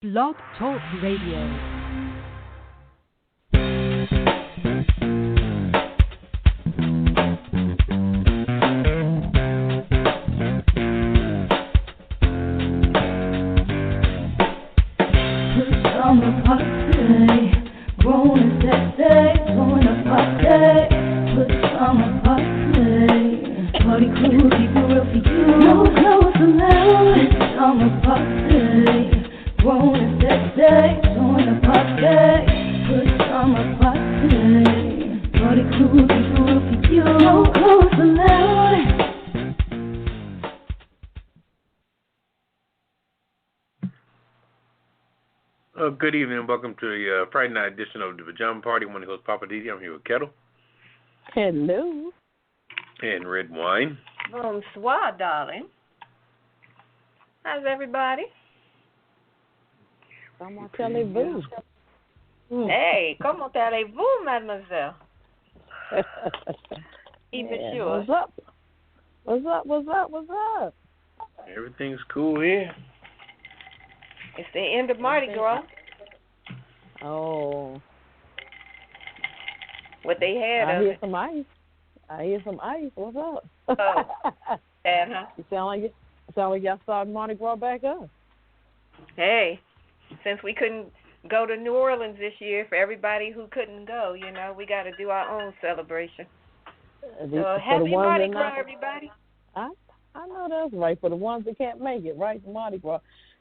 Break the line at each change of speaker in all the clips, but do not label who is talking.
Blog Talk Radio.
Good evening and welcome to the Friday night edition of the Pajama Party. I'm one of the hosts, Poppa DD. I'm here with Ketel.
Hello.
And Redwine.
Bonsoir, darling. How's everybody?
Comment allez-vous?
Hey, comment allez-vous, mademoiselle? Even sure.
What's up? What's up? What's up? What's up?
Everything's cool here.
It's the end of Mardi Gras.
Oh.
What they had
I
of
hear
it.
some ice. I hear some ice. What's up?
Oh. Bad, huh?
You sound like y'all started Mardi Gras back up.
Hey, since we couldn't go to New Orleans this year, for everybody who couldn't go, you know, we got to do our own celebration. So happy Mardi Gras, everybody.
I know that's right. For the ones that can't make it, right? The Mardi Gras.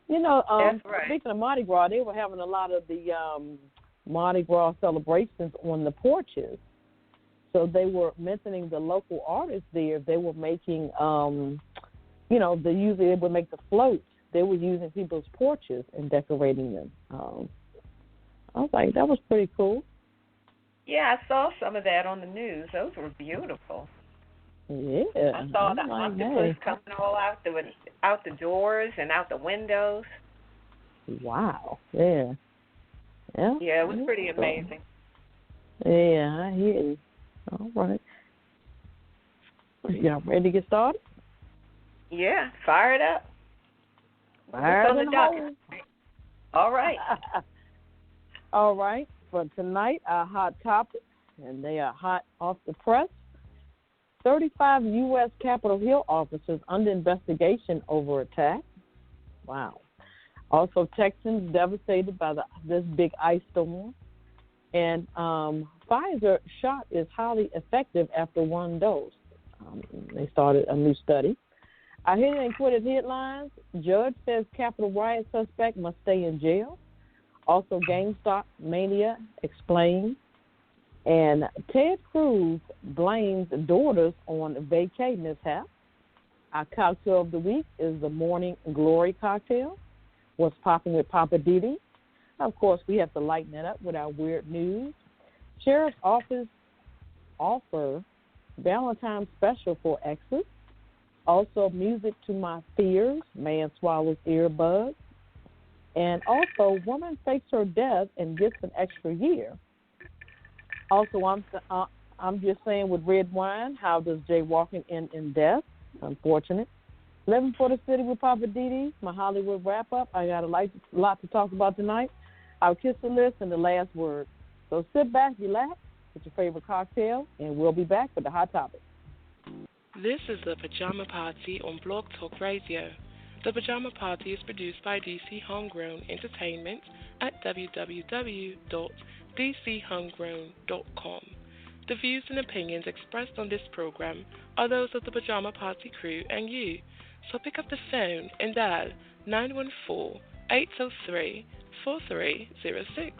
You know,
that's right.
Speaking of Mardi Gras, they were having a lot of the Mardi Gras celebrations on the porches. So they were mentioning the local artists there. They were making, usually they would make the floats. They were using people's porches and decorating them. I was like, that was pretty cool.
Yeah, I saw some of that on the news. Those were beautiful.
Yeah.
I saw the octopus coming all out the doors and out the windows.
Wow. Yeah. Yeah.
Yeah, it was pretty amazing.
Yeah, I hear you. All right. Y'all ready to get started?
Yeah, fire it up.
Fire
on the docket. All right.
All right. For tonight, our hot topics, and they are hot off the press. 35 U.S. Capitol Hill officers under investigation over attack. Wow. Also, Texans devastated by this big ice storm. And Pfizer shot is highly effective after one dose. They started a new study. Our hit and quit it headlines. Judge says Capitol riot suspect must stay in jail. Also, GameStop mania explained. And Ted Cruz blames daughters on vacay mishap. Our cocktail of the week is the Morning Glory cocktail. What's popping with Poppa DD? Of course, we have to lighten it up with our weird news. Sheriff's Office offer Valentine's special for exes. Also, music to my fears. Man swallows earbuds. And also, woman fakes her death and gets an extra year. Also, I'm just saying with Redwine, how does jaywalking end in death? Unfortunate. Living for the city with Poppa DD, my Hollywood wrap-up. I got a lot to talk about tonight. Our kiss the list and the last word. So sit back, relax, get your favorite cocktail, and we'll be back with the hot topic.
This is the Pajama Party on Blog Talk Radio. The Pajama Party is produced by DC Homegrown Entertainment at www.dchomegrown.com. The views and opinions expressed on this program are those of the Pajama Party crew and you. So pick up the phone and dial 914-803-4306.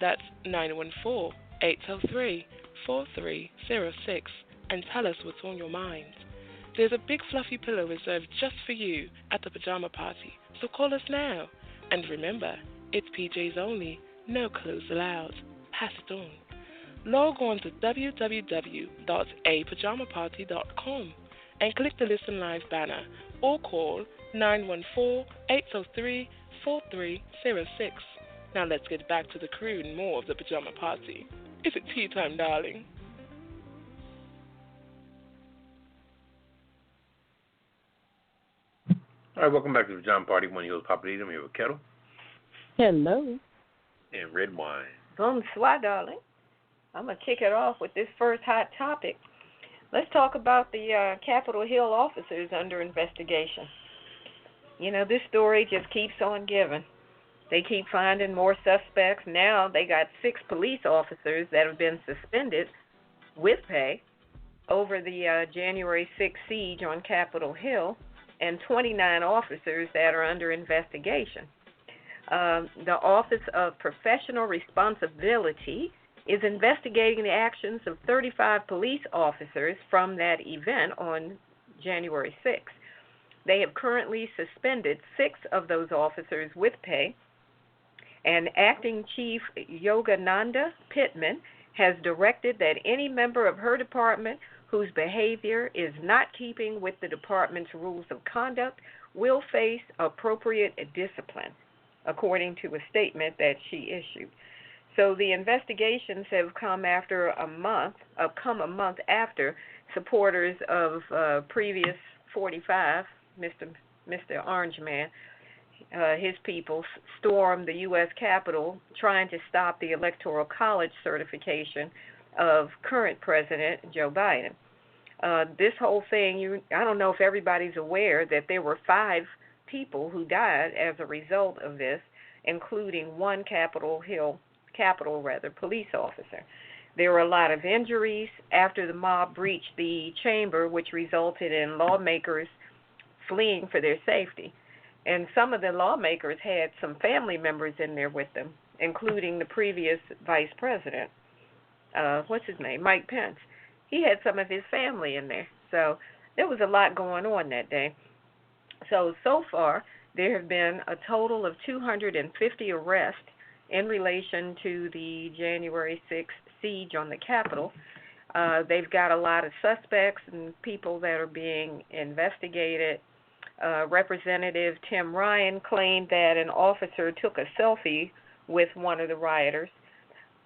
That's 914-803-4306 and tell us what's on your mind. There's a big fluffy pillow reserved just for you at the Pajama Party, so call us now. And remember, it's PJs only, no clothes allowed. Pass it on. Log on to www.apajamaparty.com and click the Listen Live banner or call 914-803-4306. Now let's get back to the crew and more of the Pajama Party. Is it tea time, darling?
All right, welcome back to the Pajama Party. One of your hosts, Poppa DD. I'm here with Ketel.
Hello.
And Redwine.
Bonsoir, darling. I'm going to kick it off with this first hot topic. Let's talk about the Capitol Hill officers under investigation. You know, this story just keeps on giving. They keep finding more suspects. Now they got 6 police officers that have been suspended with pay over the January 6th siege on Capitol Hill, and 29 officers that are under investigation. The Office of Professional Responsibility is investigating the actions of 35 police officers from that event on January 6th. They have currently suspended 6 of those officers with pay, and Acting Chief Yogananda Pittman has directed that any member of her department whose behavior is not keeping with the department's rules of conduct will face appropriate discipline, according to a statement that she issued. So the investigations have come a month after supporters of previous 45, Mr. Orange Man, his people stormed the U.S. Capitol trying to stop the Electoral College certification of current President Joe Biden. This whole thing, I don't know if everybody's aware that there were 5 people who died as a result of this, including one Capitol police officer. There were a lot of injuries after the mob breached the chamber, which resulted in lawmakers fleeing for their safety. And some of the lawmakers had some family members in there with them, including the previous vice president. What's his name? Mike Pence. He had some of his family in there. So there was a lot going on that day. So far, there have been a total of 250 arrests in relation to the January 6th siege on the Capitol. They've got a lot of suspects and people that are being investigated. Representative Tim Ryan claimed that an officer took a selfie with one of the rioters.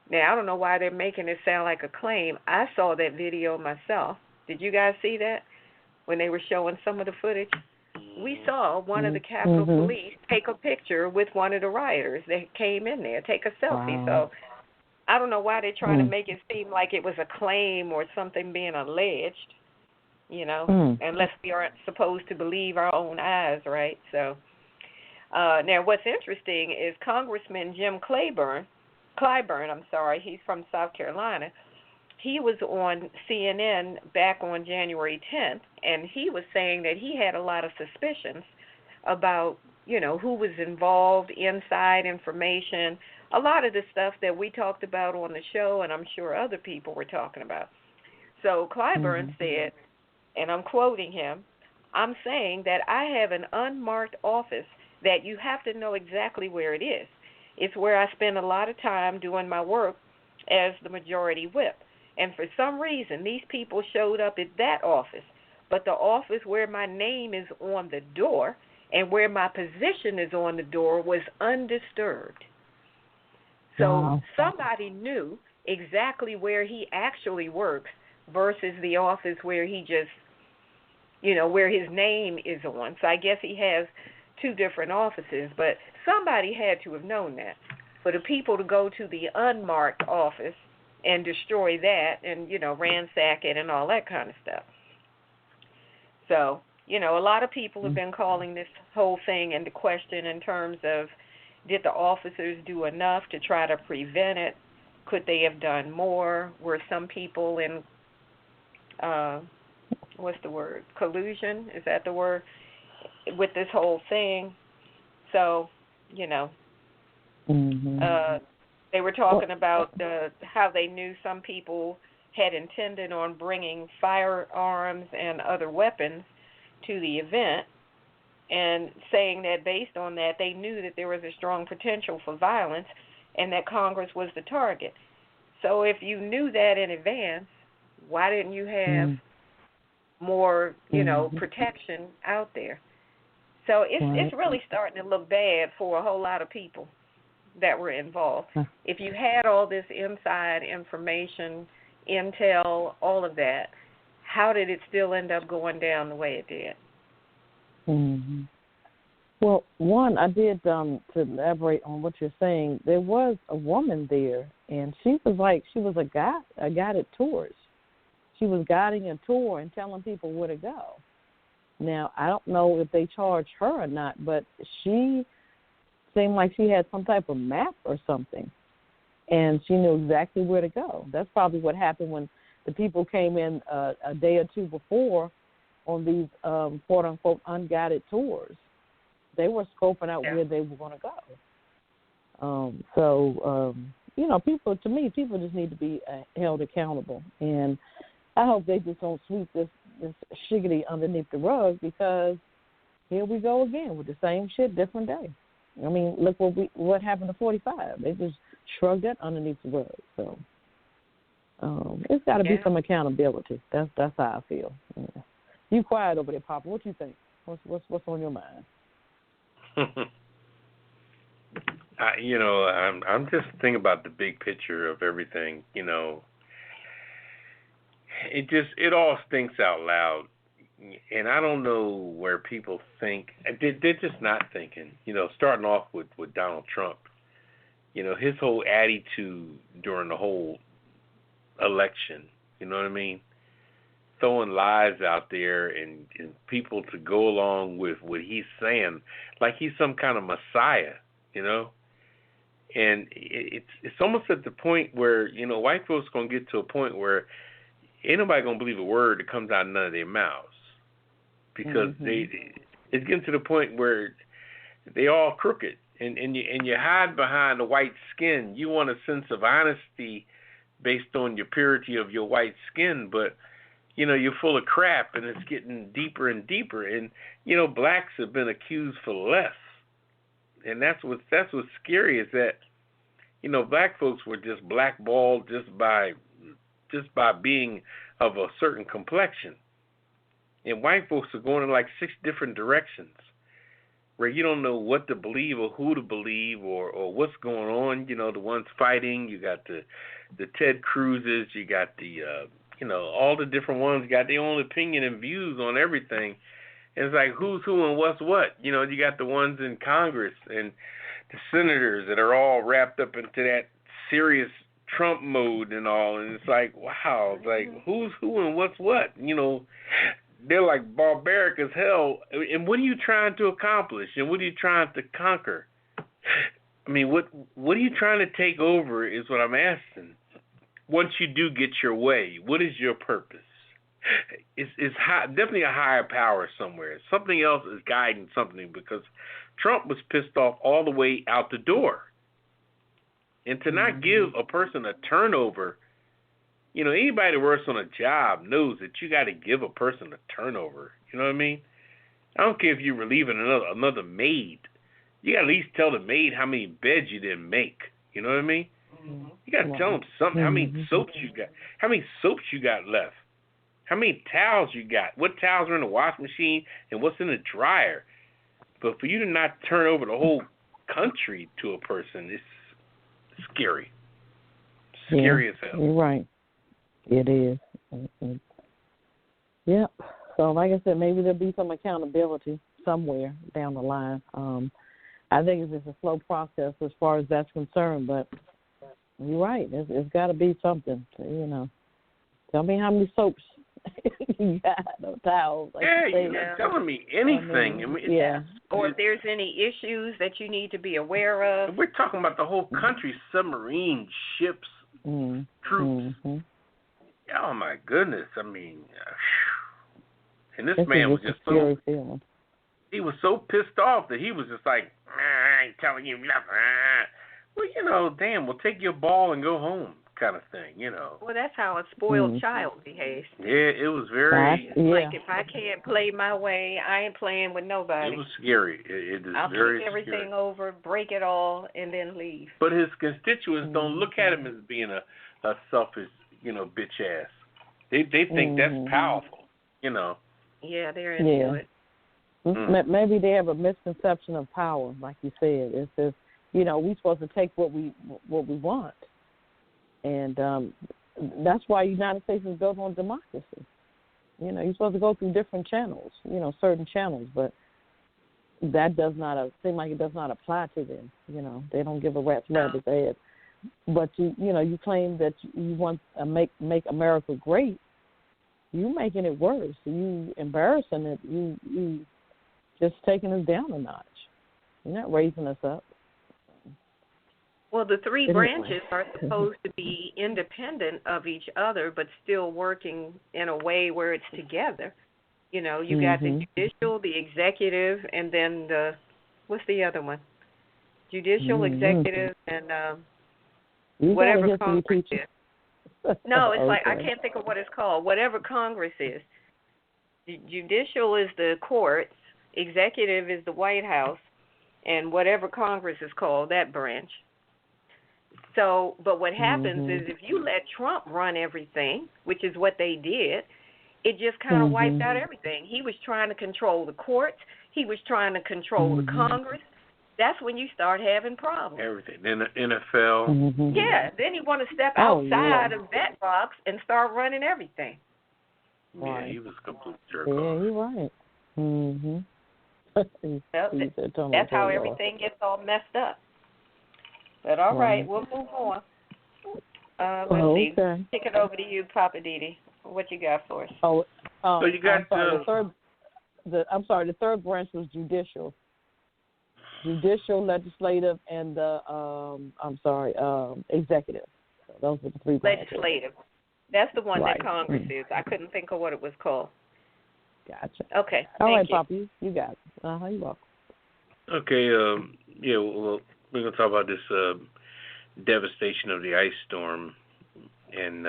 Now, I don't know why they're making it sound like a claim. I saw that video myself. Did you guys see that when they were showing some of the footage? We saw one of the Capitol Police take a picture with one of the rioters that came in there, take a selfie.
Wow.
So I don't know why they're trying to make it seem like it was a claim or something being alleged, unless we aren't supposed to believe our own eyes, right? So now what's interesting is Congressman Jim Clyburn, he's from South Carolina. He was on CNN back on January 10th, and he was saying that he had a lot of suspicions about, who was involved, inside information, a lot of the stuff that we talked about on the show, and I'm sure other people were talking about. So Clyburn said, and I'm quoting him, "I'm saying that I have an unmarked office that you have to know exactly where it is. It's where I spend a lot of time doing my work as the majority whip. And for some reason, these people showed up at that office, but the office where my name is on the door and where my position is on the door was undisturbed." So somebody knew exactly where he actually works versus the office where he just, where his name is on. So I guess he has 2 different offices, but somebody had to have known that. For the people to go to the unmarked office and destroy that and, ransack it and all that kind of stuff. So, a lot of people have been calling this whole thing into question in terms of, did the officers do enough to try to prevent it? Could they have done more? Were some people in, collusion? Is that the word? With this whole thing? So, they were talking about how they knew some people had intended on bringing firearms and other weapons to the event, and saying that based on that, they knew that there was a strong potential for violence and that Congress was the target. So if you knew that in advance, why didn't you have more, protection out there? So it's really starting to look bad for a whole lot of people that were involved. If you had all this inside information, intel, all of that, how did it still end up going down the way it did?
Well, one, I did, to elaborate on what you're saying, there was a woman there, and she was a guided tourist. She was guiding a tour and telling people where to go. Now, I don't know if they charged her or not, but she seemed like she had some type of map or something, and she knew exactly where to go. That's probably what happened when the people came in a day or two before on these quote-unquote unguided tours. They were scoping out where they were going to go. People just need to be held accountable. And I hope they just don't sweep this shiggity underneath the rug, because here we go again with the same shit, different day. I mean, look what happened to 45. They just shrugged that underneath the rug. So it's got to be some accountability. That's how I feel. Yeah. You quiet over there, Papa. What you think? What's on your mind?
I'm just thinking about the big picture of everything. It all stinks out loud, and I don't know where people think. They're just not thinking. Starting off with Donald Trump, his whole attitude during the whole election. You know what I mean? Throwing lies out there and people to go along with what he's saying, like he's some kind of messiah, And it's almost at the point where, white folks going to get to a point where ain't nobody going to believe a word that comes out of none of their mouths, because it's getting to the point where they all crooked, and you hide behind the white skin. You want a sense of honesty based on your purity of your white skin, but you're full of crap, and it's getting deeper and deeper. And blacks have been accused for less, and that's what's scary, is that black folks were just blackballed just by being of a certain complexion, and white folks are going in like 6 different directions, where you don't know what to believe or who to believe or what's going on. The ones fighting, you got the Ted Cruzes, you got the all the different ones got their own opinion and views on everything. And it's like, who's who and what's what. You got the ones in Congress and the senators that are all wrapped up into that serious Trump mode and all. And it's like, wow, it's like, who's who and what's what. They're like barbaric as hell. And what are you trying to accomplish? And what are you trying to conquer? I mean, what are you trying to take over is what I'm asking. Once you do get your way, what is your purpose? It's definitely a higher power somewhere. Something else is guiding something, because Trump was pissed off all the way out the door. And to not give a person a turnover, anybody that works on a job knows that you got to give a person a turnover. You know what I mean? I don't care if you're relieving another maid. You got to at least tell the maid how many beds you didn't make. You know what I mean? You got to tell them something. How many soaps you got? How many soaps you got left? How many towels you got? What towels are in the washing machine and what's in the dryer? But for you to not turn over the whole country to a person, it's scary. Scary as hell.
You're right. It is. Yep. So, like I said, maybe there'll be some accountability somewhere down the line. I think it's just a slow process as far as that's concerned, but you're right. It's got to be something. Tell me how many soaps you got, or towels. Like
you're not telling me anything.
Or if there's any issues that you need to be aware of.
We're talking about the whole country, submarine, ships, troops. Oh, my goodness. I mean, and this man was just so... He was so pissed off that he was just like, I ain't telling you nothing. Well, damn, we'll take your ball and go home, kind of thing,
Well, that's how a spoiled child behaves.
Yeah, it was very...
Like, if I can't play my way, I ain't playing with nobody.
It was scary. It is
I'll
very
kick everything
scary.
over, break it all, and then leave.
But his constituents don't look at him as being a selfish, bitch ass. They think that's powerful,
Yeah, they're into it.
Maybe they have a misconception of power, like you said. It's just, we're supposed to take what we want, and that's why the United States is built on democracy. You're supposed to go through different channels, certain channels, but that does not seem like it does not apply to them. They don't give a rat's rabbit's head. But you claim that you want to make America great. You making it worse. You embarrassing it. You just taking us down a notch. You're not raising us up.
Well, the three branches are supposed to be independent of each other, but still working in a way where it's together. You got the judicial, the executive, and then what's the other one? Judicial, executive, and whatever Congress is. No, it's like, I can't think of what it's called. Whatever Congress is. Judicial is the courts, executive is the White House, and whatever Congress is called, that branch. So, but what happens is if you let Trump run everything, which is what they did, it just kind of wiped out everything. He was trying to control the courts. He was trying to control the Congress. That's when you start having problems.
Everything. Then the NFL.
Yeah. Then you want to step outside of that box and start running everything.
Yeah, he was a complete jerk.
Yeah, you're right.
That's how everything gets all messed up. But all right, we'll move on. Let's see. Kick it over to you, Poppa DD. What you got for us?
So you got
the third branch was judicial, legislative, and executive. So those were the three branches.
Legislative. That's the one that Congress is. I couldn't think of what it was called.
Gotcha.
Okay.
All right,
you.
Papa, you got it. You're welcome.
Okay. Well, we're going to talk about this devastation of the ice storm and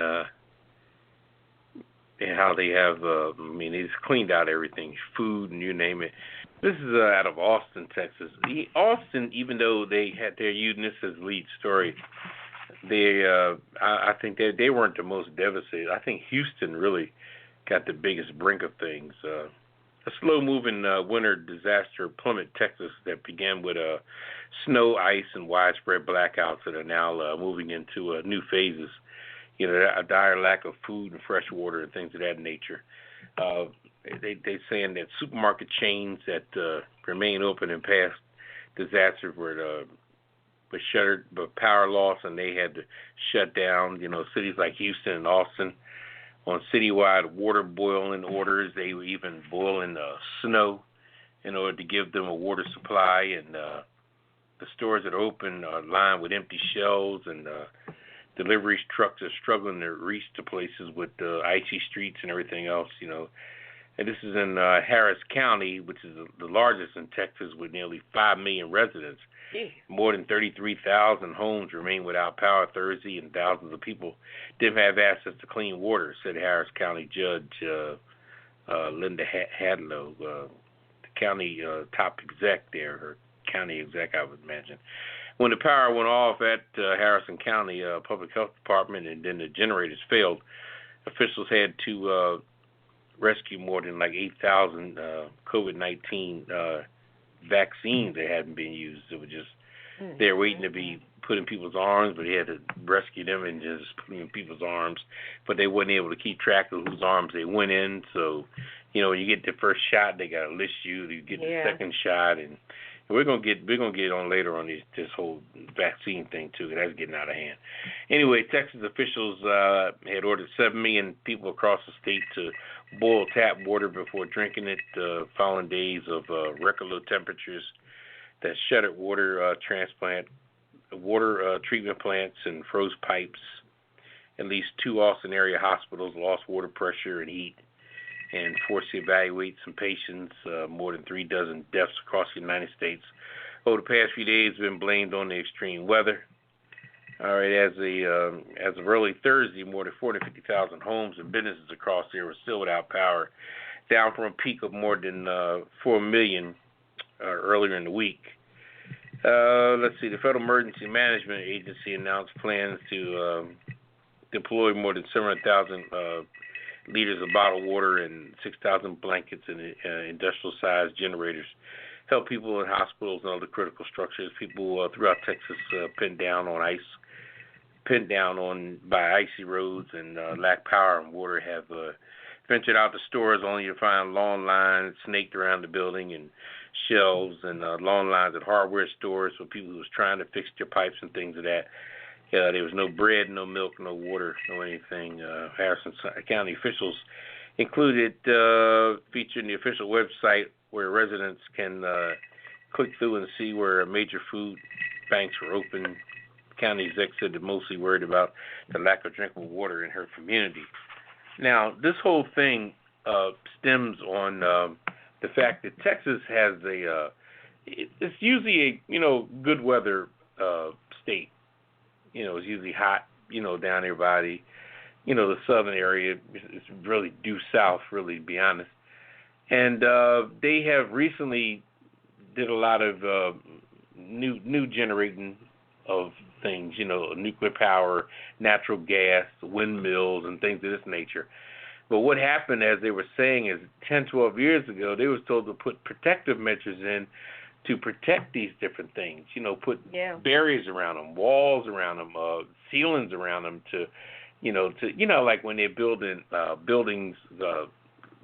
how they have, they just cleaned out everything, food and you name it. This is out of Austin, Texas. Austin, even though they're using this as lead story, I think they weren't the most devastated. I think Houston really got the biggest brink of things. A slow-moving winter disaster plummeted Texas that began with snow, ice, and widespread blackouts that are now moving into new phases. A dire lack of food and fresh water and things of that nature. They saying that supermarket chains that remain open in past disasters were shuttered by power loss, and they had to shut down. Cities like Houston and Austin on citywide water boiling orders. They were even boiling snow in order to give them a water supply, and the stores that are open are lined with empty shelves, and delivery trucks are struggling to reach the places with icy streets and everything else, And this is in Harris County, which is the largest in Texas with nearly 5 million residents. Yeah. More than 33,000 homes remain without power Thursday, and thousands of people didn't have access to clean water, said Harris County Judge Linda Hadlow, the county top exec there, her county exec, I would imagine. When the power went off at Harrison County Public Health Department and then the generators failed, officials had to rescue more than 8,000 COVID-19 vaccines that hadn't been used. It was just they're waiting to be put in people's arms, but they had to rescue them and just put them in people's arms. But they weren't able to keep track of whose arms they went in. So, when you get the first shot, they got to list you. You get the second shot, and we're gonna get on later on this whole vaccine thing too. That's getting out of hand. Anyway, Texas officials had ordered 7 million people across the state to boil tap water before drinking it, following days of record low temperatures that shuttered water treatment plants and froze pipes. At least 2 Austin area hospitals lost water pressure and heat and forced to evaluate some patients. More than 3 dozen deaths across the United States over the past few days have been blamed on the extreme weather. All right, as of early Thursday, more than 450,000 homes and businesses across there were still without power, down from a peak of more than 4 million earlier in the week. Let's see, the Federal Emergency Management Agency announced plans to deploy more than 700,000 liters of bottled water and 6,000 blankets and industrial-sized generators. Help people in hospitals and other critical structures. People throughout Texas pinned down by icy roads and lack power and water have ventured out to stores only to find long lines snaked around the building and shelves and long lines at hardware stores for people who was trying to fix their pipes and things of that. There was no bread, no milk, no water, no anything. Harrison County officials included featured in the official website where residents can click through and see where major food banks were open. County exec said they're mostly worried about the lack of drinkable water in her community. Now, this whole thing stems on the fact that Texas has it's usually a good weather state. It's usually hot, down there by the southern area. It's really due south, really, to be honest. And they have recently did a lot of new generating of things, nuclear power, natural gas, windmills, and things of this nature. But what happened, as they were saying, is 10, 12 years ago, they was told to put protective measures in to protect these different things. Put barriers around them, walls around them, ceilings around them like when they're building buildings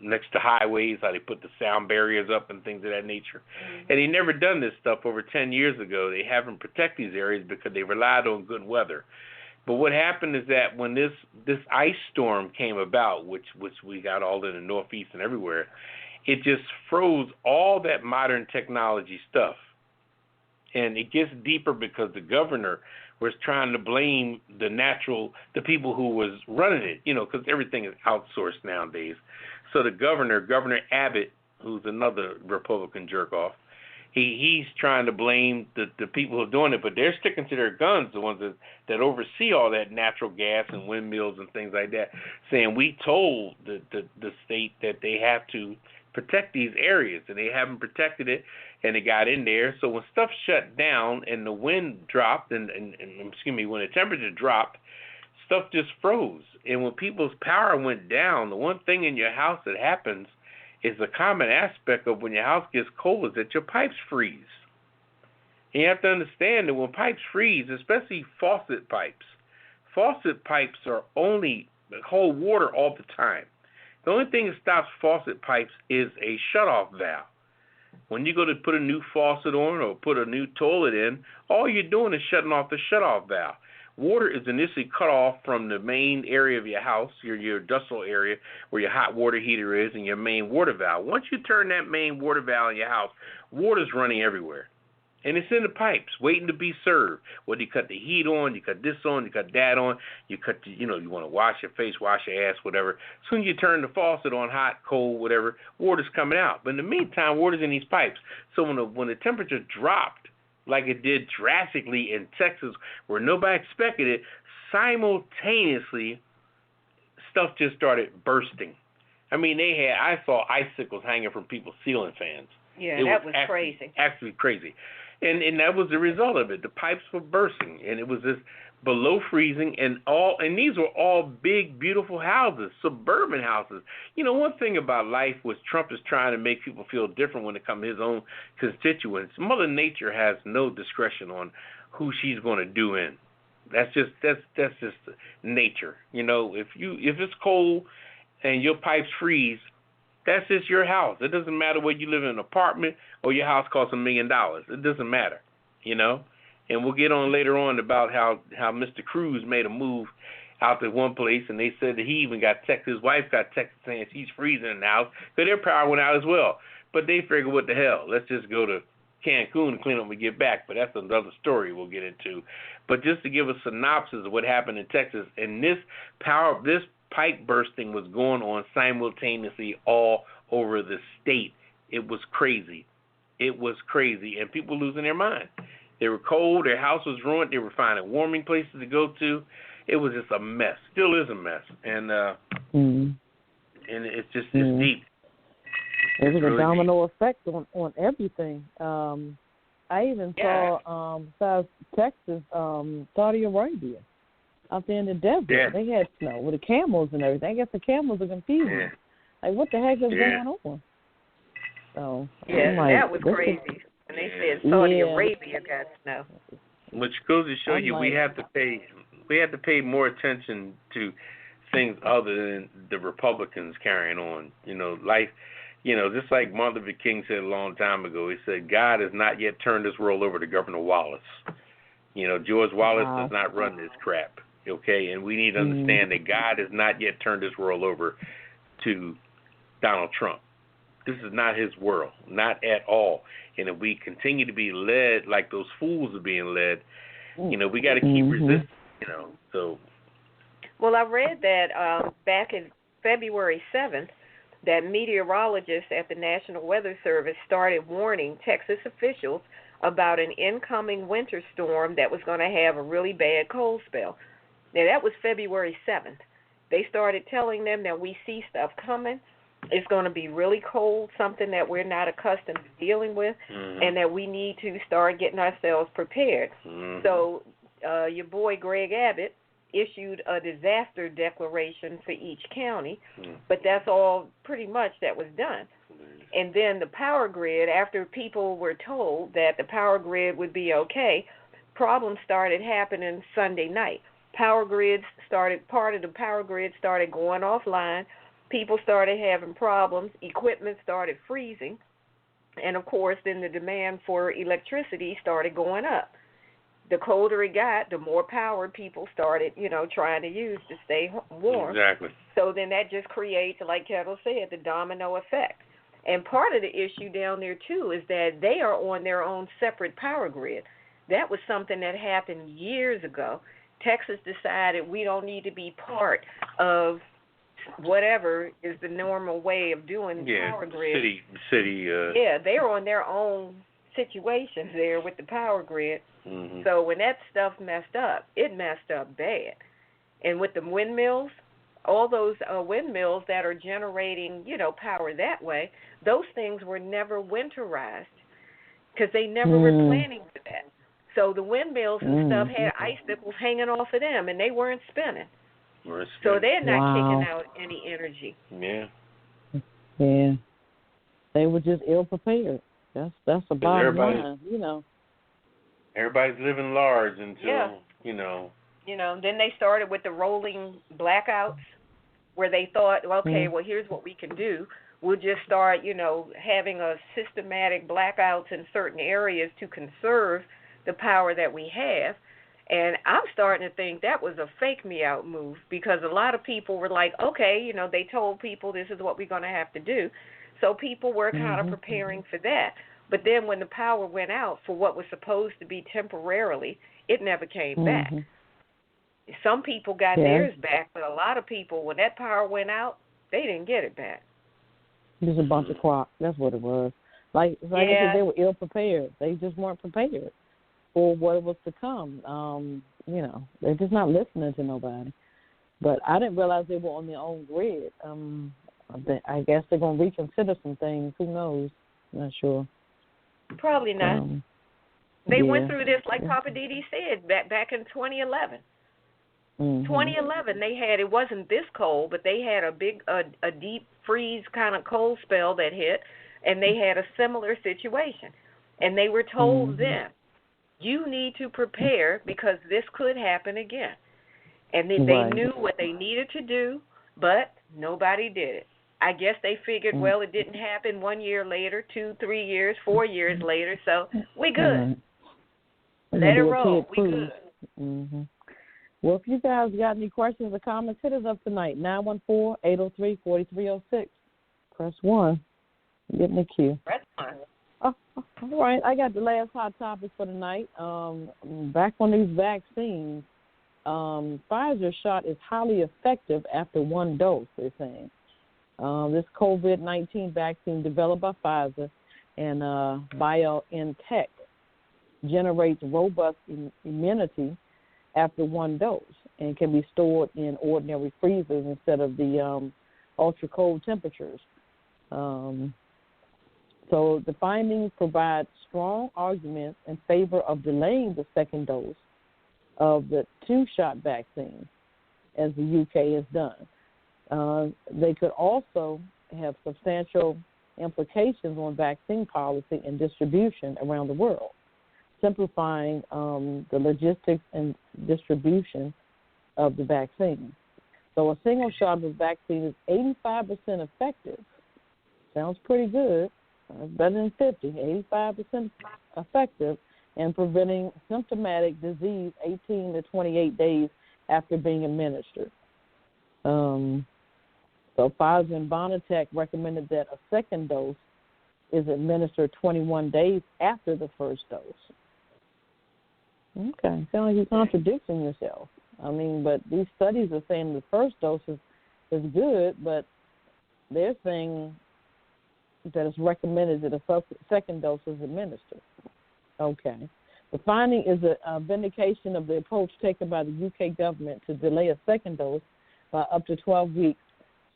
next to highways, how they put the sound barriers up and things of that nature. Mm-hmm. And they never done this stuff over 10 years ago. They haven't protected these areas because they relied on good weather. But what happened is that when this ice storm came about, which we got all in the Northeast and everywhere, it just froze all that modern technology stuff. And it gets deeper because the governor was trying to blame the people who was running it, because everything is outsourced nowadays. So the Governor Abbott, who's another Republican jerk-off, he's trying to blame the people who are doing it, but they're sticking to their guns, the ones that oversee all that natural gas and windmills and things like that, saying we told the state that they have to protect these areas, and they haven't protected it, and it got in there. So when stuff shut down and the wind dropped and when the temperature dropped, stuff just froze. And when people's power went down, the one thing in your house that happens is the common aspect of when your house gets cold is that your pipes freeze. And you have to understand that when pipes freeze, especially faucet pipes are only hold water all the time. The only thing that stops faucet pipes is a shutoff valve. When you go to put a new faucet on or put a new toilet in, all you're doing is shutting off the shutoff valve. Water is initially cut off from the main area of your house, your industrial area where your hot water heater is and your main water valve. Once you turn that main water valve in your house, water's running everywhere. And it's in the pipes, waiting to be served. Whether you cut the heat on, you cut this on, you cut that on, you want to wash your face, wash your ass, whatever. As soon as you turn the faucet on, hot, cold, whatever, water's coming out. But in the meantime, water's in these pipes. So when the temperature dropped, like it did drastically in Texas, where nobody expected it, simultaneously, stuff just started bursting. I mean, I saw icicles hanging from people's ceiling fans.
Yeah, that was crazy.
Absolutely crazy. And that was the result of it. The pipes were bursting, and it was just below freezing, and these were all big, beautiful houses, suburban houses. One thing about life was Trump is trying to make people feel different when it comes to his own constituents. Mother Nature has no discretion on who she's going to do in. That's just nature. If it's cold and your pipes freeze, that's just your house. It doesn't matter whether you live in an apartment or your house costs $1 million. It doesn't matter, And we'll get on later on about how Mr. Cruz made a move out to one place, and they said that he even got texted. His wife got texted saying she's freezing in the house because their power went out as well. But they figured, what the hell? Let's just go to Cancun and clean up when we get back. But that's another story we'll get into. But just to give a synopsis of what happened in Texas, and this pipe bursting was going on simultaneously all over the state. It was crazy. And people losing their mind. They were cold. Their house was ruined. They were finding warming places to go to. It was just a mess. Still is a mess. And and it's just it's deep.
It was a domino effect on everything. I even saw besides Texas, Saudi Arabia. Out there in the desert, they had snow with the camels and everything. I guess the camels are confused. Yeah. Like, what the heck is going on? So
that was crazy. And they said Saudi Arabia got snow.
Which goes to show you we have to pay more attention to things other than the Republicans carrying on. Life just like Martin Luther King said a long time ago, he said, God has not yet turned this world over to Governor Wallace. George Wallace does not run this crap, okay? And we need to understand that God has not yet turned this world over to Donald Trump. This is not his world, not at all. And if we continue to be led like those fools are being led, we got to keep resisting, so.
Well, I read that back in February 7th, that meteorologists at the National Weather Service started warning Texas officials about an incoming winter storm that was going to have a really bad cold spell. Now, that was February 7th. They started telling them that we see stuff coming. It's going to be really cold, something that we're not accustomed to dealing with, and that we need to start getting ourselves prepared. So your boy Greg Abbott issued a disaster declaration for each county, but that's all pretty much that was done. And then the power grid, after people were told that the power grid would be okay, problems started happening Sunday night. Part of the power grid started going offline. People started having problems. Equipment started freezing. And, of course, then the demand for electricity started going up. The colder it got, the more power people started, trying to use to stay warm.
Exactly.
So then that just creates, like Ketel said, the domino effect. And part of the issue down there, too, is that they are on their own separate power grid. That was something that happened years ago. Texas decided we don't need to be part of whatever is the normal way of doing the power grid.
City.
They're on their own situations there with the power grid. So when that stuff messed up, it messed up bad. And with the windmills, all those windmills that are generating, power that way, those things were never winterized because they never were planning for that. So the windmills and stuff had icicles hanging off of them, and they weren't spinning. So they're not kicking out any energy.
Yeah. They were just ill prepared. That's the bottom line,
Everybody's living large until,
then they started with the rolling blackouts where they thought, okay, well, here's what we can do. We'll just start, having a systematic blackouts in certain areas to conserve the power that we have. And I'm starting to think that was a fake me out move because a lot of people were like, okay, they told people this is what we're going to have to do. So people were kind of preparing for that. But then when the power went out for what was supposed to be temporarily, it never came back. Some people got theirs back, but a lot of people, when that power went out, they didn't get it back.
It was a bunch of crap. That's what it was. Like I said, they were ill prepared. They just weren't prepared for what was to come. They're just not listening to nobody. But I didn't realize they were on their own grid. I guess they're going to reconsider some things. Who knows? Not sure.
Probably not. They went through this, like Poppa DD said, back in 2011. 2011, it wasn't this cold, but they had a deep freeze kind of cold spell that hit, and they had a similar situation. And they were told then, you need to prepare because this could happen again. And then they knew what they needed to do, but nobody did it. I guess they figured, well, it didn't happen 1 year later, 2, 3 years, 4 years later, so we good. Let it roll. We good.
Well, if you guys got any questions or comments, hit us up tonight, 914-803-4306. Press 1. Get in the queue.
Press 1.
All right. I got the last hot topic for tonight. Back on these vaccines, Pfizer shot is highly effective after one dose, they're saying. This COVID-19 vaccine developed by Pfizer and BioNTech generates robust immunity after one dose and can be stored in ordinary freezers instead of the ultra-cold temperatures. So the findings provide strong arguments in favor of delaying the second dose of the two-shot vaccine, as the UK has done. They could also have substantial implications on vaccine policy and distribution around the world, simplifying the logistics and distribution of the vaccine. So a single shot of the vaccine is 85% effective. Sounds pretty good. Better than 50, 85% effective in preventing symptomatic disease 18 to 28 days after being administered. So Pfizer and BioNTech recommended that a second dose is administered 21 days after the first dose. Okay, sounds like you're contradicting yourself. I mean, but these studies are saying the first dose is good, but they're saying that it's recommended that a second dose is administered. Okay. The finding is a vindication of the approach taken by the UK government to delay a second dose by up to 12 weeks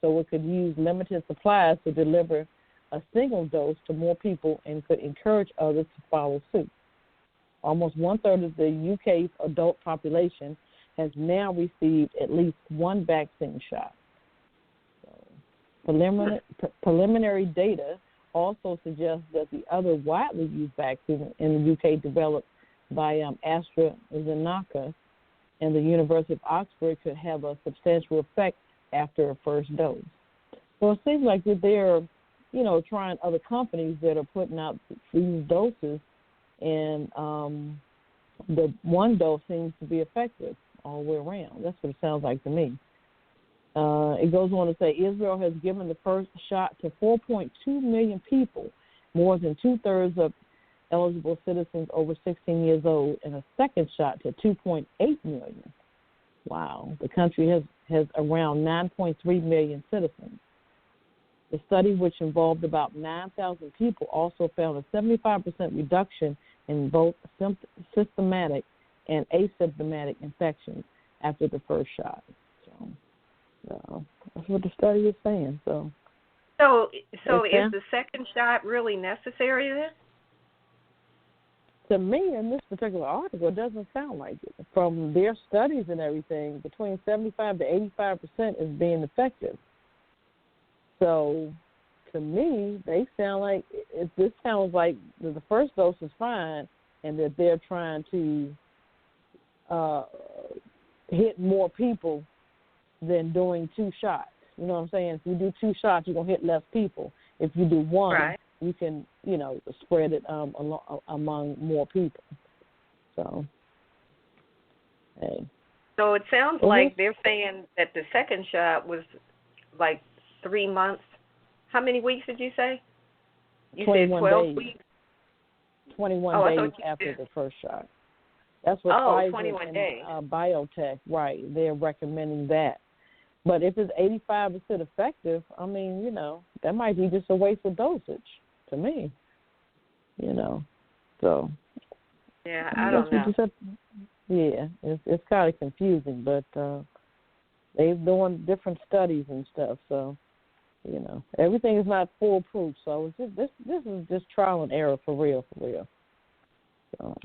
so it could use limited supplies to deliver a single dose to more people and could encourage others to follow suit. Almost one-third of the UK's adult population has now received at least one vaccine shot. Preliminary data also suggests that the other widely used vaccine in the UK developed by AstraZeneca and the University of Oxford could have a substantial effect after a first dose. So it seems like that they're, trying other companies that are putting out these doses, and the one dose seems to be effective all the way around. That's what it sounds like to me. It goes on to say Israel has given the first shot to 4.2 million people, more than two-thirds of eligible citizens over 16 years old, and a second shot to 2.8 million. Wow. The country has around 9.3 million citizens. The study, which involved about 9,000 people, also found a 75% reduction in both systematic and asymptomatic infections after the first shot. So that's what the study is saying. So is
the second shot really necessary then?
To me, in this particular article, it doesn't sound like it. From their studies and everything, between 75 to 85% is being effective. So, to me, this sounds like the first dose is fine, and that they're trying to hit more people than doing two shots. You know what I'm saying? If you do two shots, you're going to hit less people. If you do one, right, you can, spread it among more people. So, hey.
So it sounds like they're saying that the second shot was like 3 months. How many weeks did you say? You said 12
days.
weeks?
21 days after the first shot. That's what Pfizer
21 days.
And biotech, right, they're recommending that. But if it's 85% effective, I mean, that might be just a waste of dosage to me, So.
Yeah, I don't know.
It's kind of confusing, but they're doing different studies and stuff, so, everything is not foolproof. So it's just, this is just trial and error for real. So.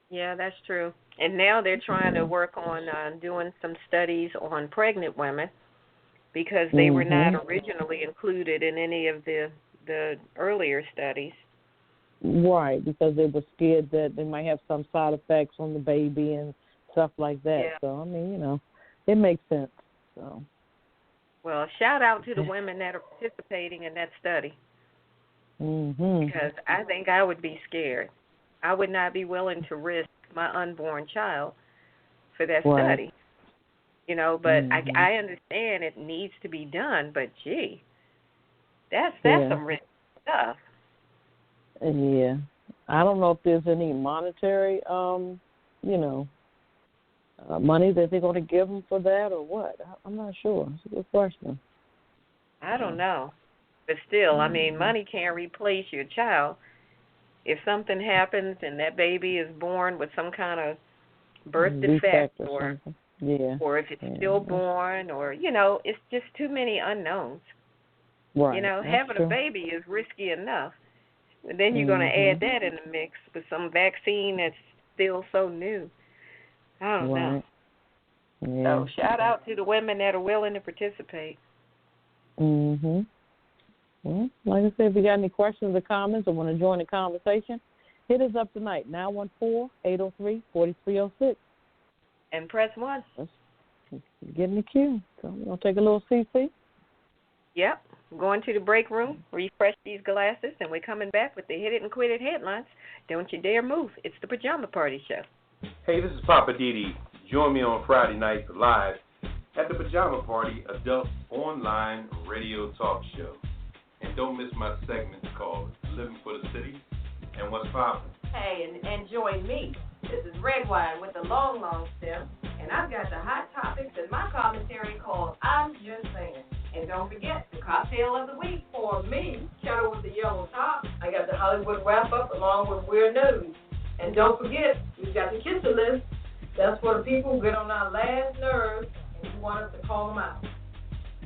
Yeah, that's true. And now they're trying to work on doing some studies on pregnant women because they were not originally included in any of the earlier studies.
Right, because they were scared that they might have some side effects on the baby and stuff like that. Yeah. So, I mean, it makes sense. So.
Well, shout out to the women that are participating in that study. Because I think I would be scared. I would not be willing to risk my unborn child for that study. But I understand it needs to be done, but gee, that's some risky stuff.
Yeah. I don't know if there's any monetary, money that they're going to give them for that or what. I'm not sure. It's a good question.
I don't know. But still, I mean, money can't replace your child. If something happens and that baby is born with some kind of birth defect or if it's stillborn or, it's just too many unknowns.
Right.
Having a baby is risky enough. And then you're going to add that in the mix with some vaccine that's still so new. I don't know. Yeah. So shout out to the women that are willing to participate.
Well, like I said, if you got any questions or comments or want to join the conversation, hit us up tonight, 914-803-4306.
And press 1.
Get in the queue. So we're going to take a little CC.
Yep. We're going to the break room, refresh these glasses, and we're coming back with the Hit It and Quit It headlines. Don't you dare move. It's the Pajama Party Show.
Hey, this is Poppa DD. Join me on Friday nights live at the Pajama Party Adult Online Radio Talk Show. And don't miss my segment called Living for the City and What's Poppin'.
Hey, and join me. This is Redwine with the long stem, and I've got the hot topics in my commentary called I'm Just Saying. And don't forget, the cocktail of the week for me, Ketel with the yellow top. I got the Hollywood wrap-up along with Weird News. And don't forget, we've got the kisser list. That's for the people who get on our last nerves and you want us to call them out.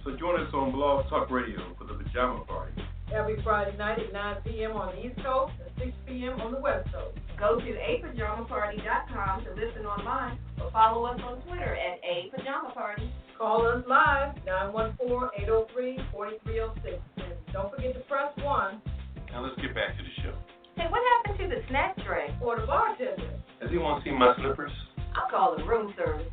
So join us on Blog Talk Radio for the Pajama Party.
Every Friday night at 9 p.m. on the East Coast and 6 p.m. on the West Coast. Go to apajamaparty.com to listen online or follow us on Twitter at apajamaparty. Call us live, 914-803-4306. And don't forget to press 1.
Now let's get back to the show.
Hey, what happened to the snack tray or the bartender?
Does anyone see my slippers?
I'll call them room service.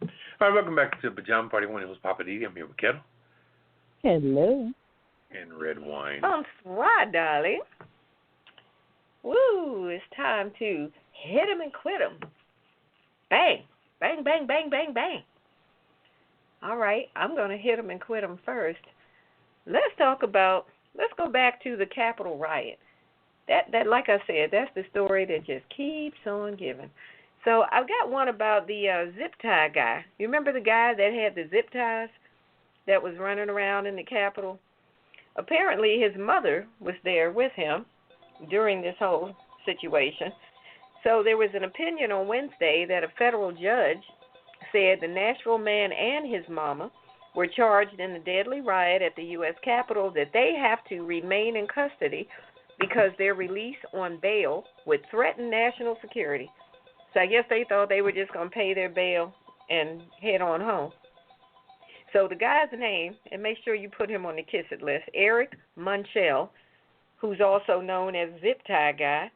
All right, welcome back to the Pajama Party. One of those Poppa DD. I'm here with Ketel.
Hello.
And Redwine.
Bonsoir, darling. Woo, it's time to hit 'em and quit 'em. Bang, bang, bang, bang, bang, bang. All right, I'm going to hit 'em and quit 'em first. Let's go back to the Capitol riot. That, like I said, that's the story that just keeps on giving. So I've got one about the zip tie guy. You remember the guy that had the zip ties that was running around in the Capitol? Apparently his mother was there with him during this whole situation. So there was an opinion on Wednesday that a federal judge said the Nashville man and his mama were charged in the deadly riot at the U.S. Capitol, that they have to remain in custody because their release on bail would threaten national security. So I guess they thought they were just going to pay their bail and head on home. So the guy's name, and make sure you put him on the kiss it list, Eric Munchell, who's also known as Zip Tie Guy,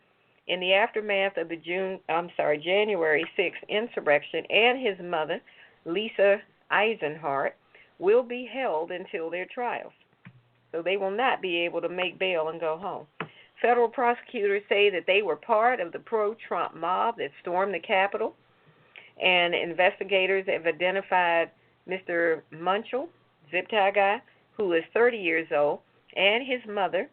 in the aftermath of the January 6th insurrection, and his mother, Lisa Eisenhart, will be held until their trials. So they will not be able to make bail and go home. Federal prosecutors say that they were part of the pro-Trump mob that stormed the Capitol, and investigators have identified Mr. Munchell, Zip Tie Guy, who is 30 years old, and his mother,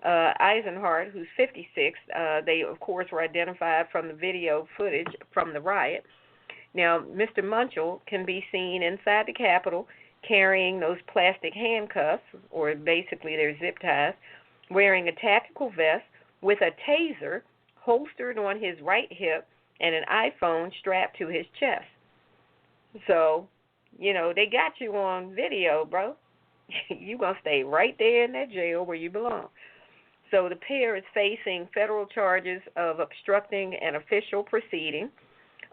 Eisenhart, who's 56. They, of course, were identified from the video footage from the riot. Now, Mr. Munchell can be seen inside the Capitol carrying those plastic handcuffs, or basically their zip ties, wearing a tactical vest with a taser holstered on his right hip and an iPhone strapped to his chest. So, you know, they got you on video, bro. You're going to stay right there in that jail where you belong. So the pair is facing federal charges of obstructing an official proceeding,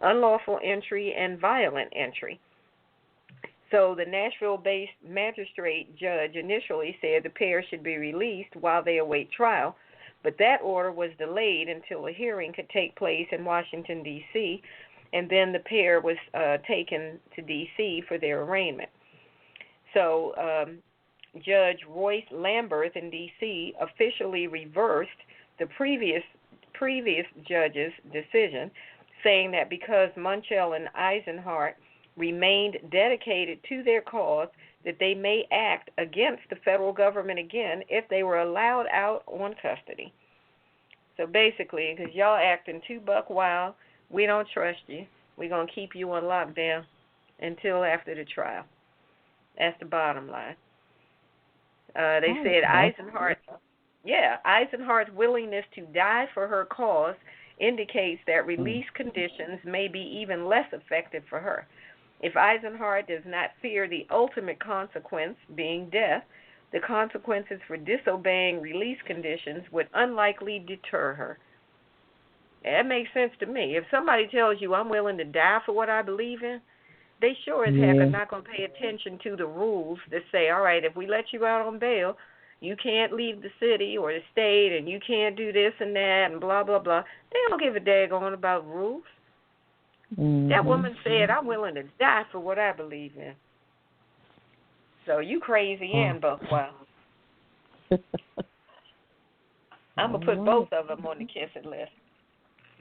unlawful entry, and violent entry. So the Nashville-based magistrate judge initially said the pair should be released while they await trial, but that order was delayed until a hearing could take place in Washington, D.C., and then the pair was taken to D.C. for their arraignment. So Judge Royce Lamberth in D.C. officially reversed the previous judge's decision, saying that because Munchell and Eisenhart remained dedicated to their cause, that they may act against the federal government again if they were allowed out on custody. So basically, because y'all acting too buck wild, we don't trust you. We're going to keep you on lockdown until after the trial. That's the bottom line. They said Eisenhart's willingness to die for her cause indicates that release conditions may be even less effective for her. If Eisenhart does not fear the ultimate consequence, being death, the consequences for disobeying release conditions would unlikely deter her. That makes sense to me. If somebody tells you I'm willing to die for what I believe in, they sure as heck are not going to pay attention to the rules that say, all right, if we let you out on bail, you can't leave the city or the state, and you can't do this and that, and blah, blah, blah. They don't give a daggone about rules. Mm-hmm. That woman said, I'm willing to die for what I believe in. So you crazy and buck wild. I'm going to put both of them on the kissing list.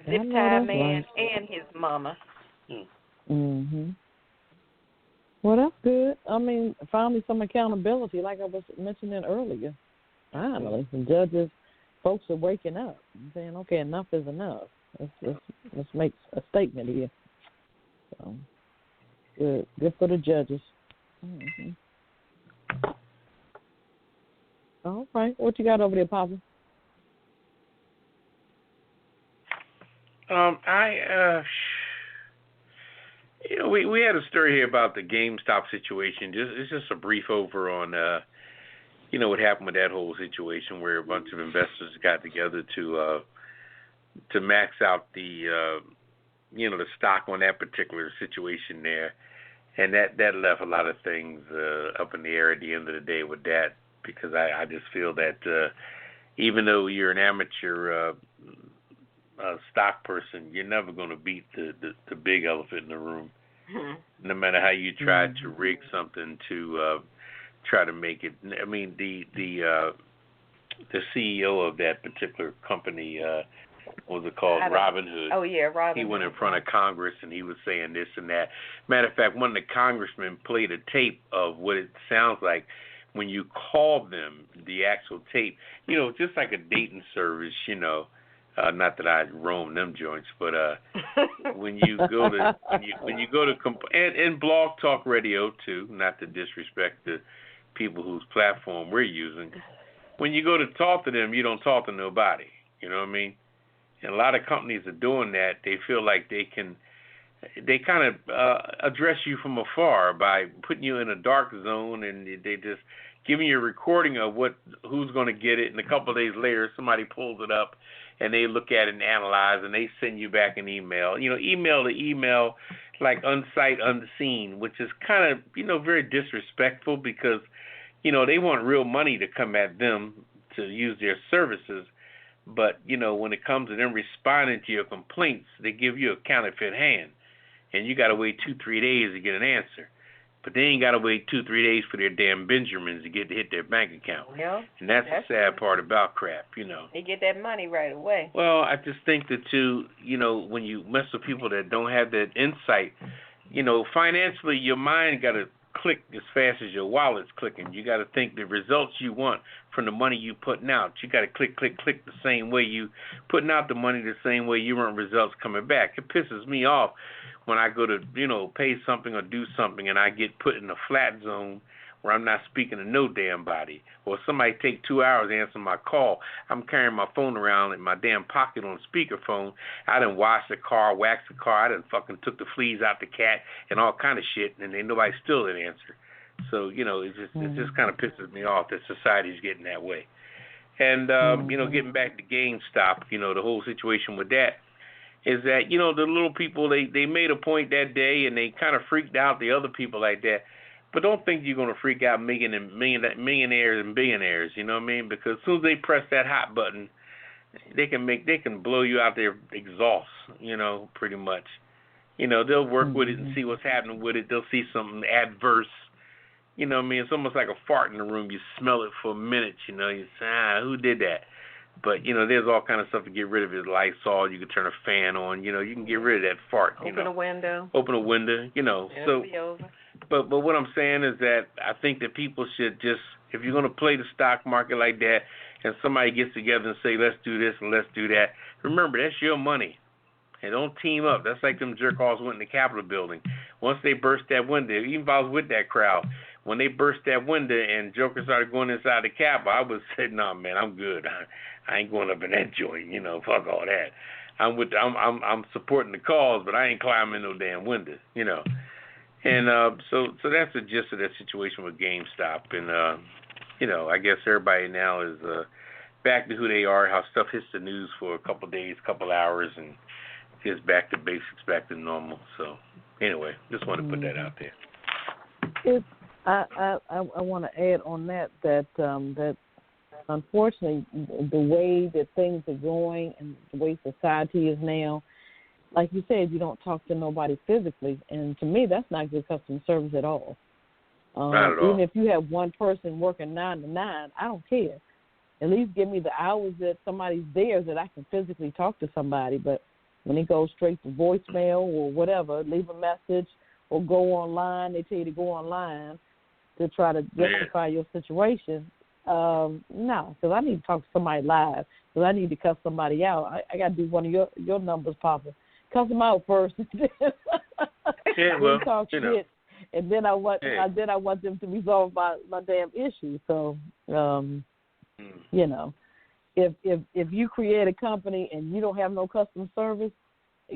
Zip tie man and his mama.
Mm-hmm. Well, that's good. I mean, finally some accountability, like I was mentioning earlier. Finally, some judges, folks are waking up and saying, okay, enough is enough. Let's make a statement here. So, good for the judges. Mm-hmm. All right. What you got over there, Papa?
We had a story here about the GameStop situation. It's just a brief over on, what happened with that whole situation where a bunch of investors got together to max out the stock on that particular situation there, and that left a lot of things up in the air at the end of the day with that, because I just feel that even though you're an amateur stock person, you're never going to beat the big elephant in the room. Mm-hmm. No matter how you try to rig something to try to make it. I mean, the CEO of that particular company, what was it called? Robinhood.
Oh yeah, Robinhood.
He went in front of Congress and he was saying this and that. Matter of fact, one of the congressmen played a tape of what it sounds like when you call them, the actual tape. Just like a dating service, not that I roam them joints, but when you go to and Blog Talk Radio too, not to disrespect the people whose platform we're using. When you go to talk to them, you don't talk to nobody. You know what I mean? And a lot of companies are doing that. They feel like they kind of address you from afar by putting you in a dark zone, and they just giving you a recording of who's going to get it, and a couple of days later somebody pulls it up and they look at it and analyze, and they send you back an email. Email to email, like unsight, unseen, which is kind of, very disrespectful because, they want real money to come at them to use their services. But, when it comes to them responding to your complaints, they give you a counterfeit hand. And you got to wait 2-3 days to get an answer. But they ain't got to wait 2-3 days for their damn Benjamins to hit their bank account.
Yeah,
and that's the sad part about crap,
They get that money right away.
Well, I just think that too, when you mess with people that don't have that insight, financially your mind got to click as fast as your wallet's clicking. You got to think the results you want from the money you putting out. You got to click the same way you putting out the money, the same way you want results coming back. It pisses me off when I go to, pay something or do something and I get put in a flat zone where I'm not speaking to no damn body. Or somebody take 2 hours to answer my call. I'm carrying my phone around in my damn pocket on speakerphone. I done washed the car, waxed the car. I done fucking took the fleas out the cat and all kind of shit, and then nobody still didn't answer. So, it just kind of pisses me off that society's getting that way. And, getting back to GameStop, the whole situation with that, is that, the little people, they made a point that day and they kind of freaked out the other people like that. But don't think you're going to freak out millionaires and billionaires, you know what I mean? Because as soon as they press that hot button, they can blow you out their exhaust, pretty much. They'll work with it and see what's happening with it. They'll see something adverse. You know what I mean? It's almost like a fart in the room. You smell it for a minute, you say, who did that? But, there's all kind of stuff to get rid of it. Lysol, you can turn a fan on, you can get rid of that fart.
Open a window.
Open a window,
It'll be over.
But what I'm saying is that I think that people should just, if you're going to play the stock market like that and somebody gets together and say, let's do this and let's do that, remember, that's your money. And don't team up. That's like them jerk-offs went in the Capitol building. Once they burst that window, even if I was with that crowd, when they burst that window and jokers started going inside the Capitol, I would say, no, man, I'm good. I ain't going up in that joint, fuck all that. I'm supporting the cause, but I ain't climbing no damn window, And so that's the gist of that situation with GameStop. And, I guess everybody now is back to who they are, how stuff hits the news for a couple of days, couple hours, and gets back to basics, back to normal. So anyway, just want to put that out there.
I want to add on that unfortunately, the way that things are going and the way society is now, like you said, you don't talk to nobody physically, and to me, that's not good customer service at all.
Not at all.
Even if you have one person working 9 to 9, I don't care. At least give me the hours that somebody's there that I can physically talk to somebody. But when it goes straight to voicemail or whatever, leave a message or go online, they tell you to go online to try to justify your situation. No, because I need to talk to somebody live, because I need to cuss somebody out. I got to do one of your numbers, Papa. Cuss them out first.
Yeah, well,
talk
you
shit.
know.
And then I want them to resolve my damn issue. So, you know, if you create a company and you don't have no customer service,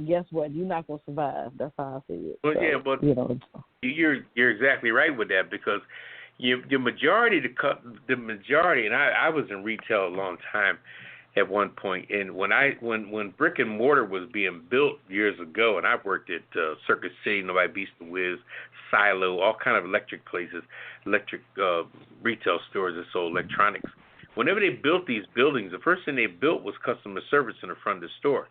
guess what? You're not going to survive. That's how I see it.
Well,
so,
yeah, but
you know,
you're exactly right with that, because the majority, and I was in retail a long time at one point, and when brick and mortar was being built years ago, and I've worked at Circuit City, Nobody Beats the Wiz, Silo, all kind of electric places, electric retail stores that sold electronics. Whenever they built these buildings, the first thing they built was customer service in the front of the store.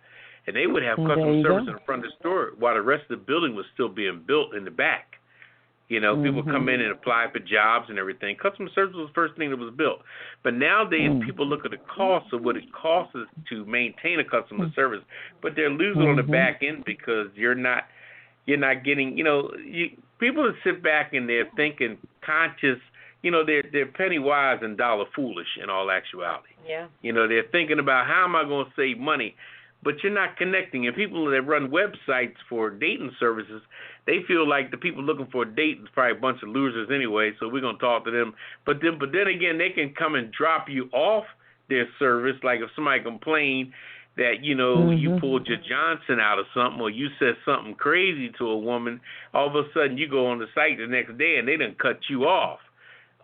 And they would have customer service in the front of the store while the rest of the building was still being built in the back. You know, people come in and apply for jobs and everything. Customer service was the first thing that was built. But nowadays, people look at the cost of what it costs to maintain a customer service, but they're losing on the back end because you're not getting, people that sit back and they're thinking conscious, they're penny wise and dollar foolish in all actuality.
Yeah.
They're thinking about how am I going to save money, but you're not connecting. And people that run websites for dating services, they feel like the people looking for a date is probably a bunch of losers anyway, so we're going to talk to them. But then again, they can come and drop you off their service. Like if somebody complained that, you pulled your Johnson out of something, or you said something crazy to a woman, all of a sudden you go on the site the next day and they done cut you off.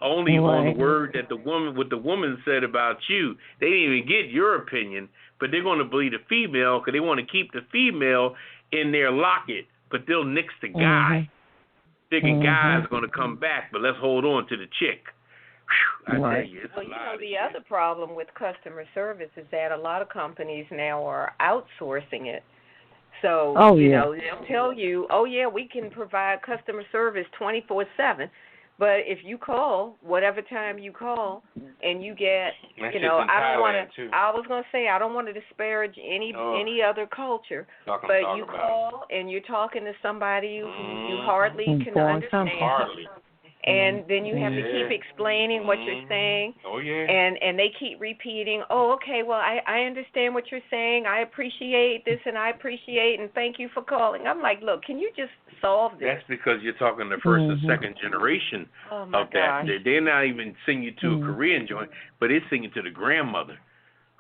Only on the word that what the woman said about you. They didn't even get your opinion, but they're going to believe the female because they want to keep the female in their locket, but they'll nix the guy. Thinking guys are going to come back, but let's hold on to the chick. Whew, I tell you, it's a lot.
The other problem with customer service is that a lot of companies now are outsourcing it. So, they'll tell you, we can provide customer service 24/7. But if you call, whatever time you call, and you get, I was going to say, I don't want to disparage any other culture, but you call and you're talking to somebody who you hardly can understand.
Hardly.
And then you have to keep explaining what you're saying.
Oh, yeah.
And they keep repeating, okay, well, I understand what you're saying. I appreciate this and I appreciate and thank you for calling. I'm like, look, can you just solve this?
That's because you're talking the first or second generation of that. They're not even singing you to a Korean joint, but they're singing to the grandmother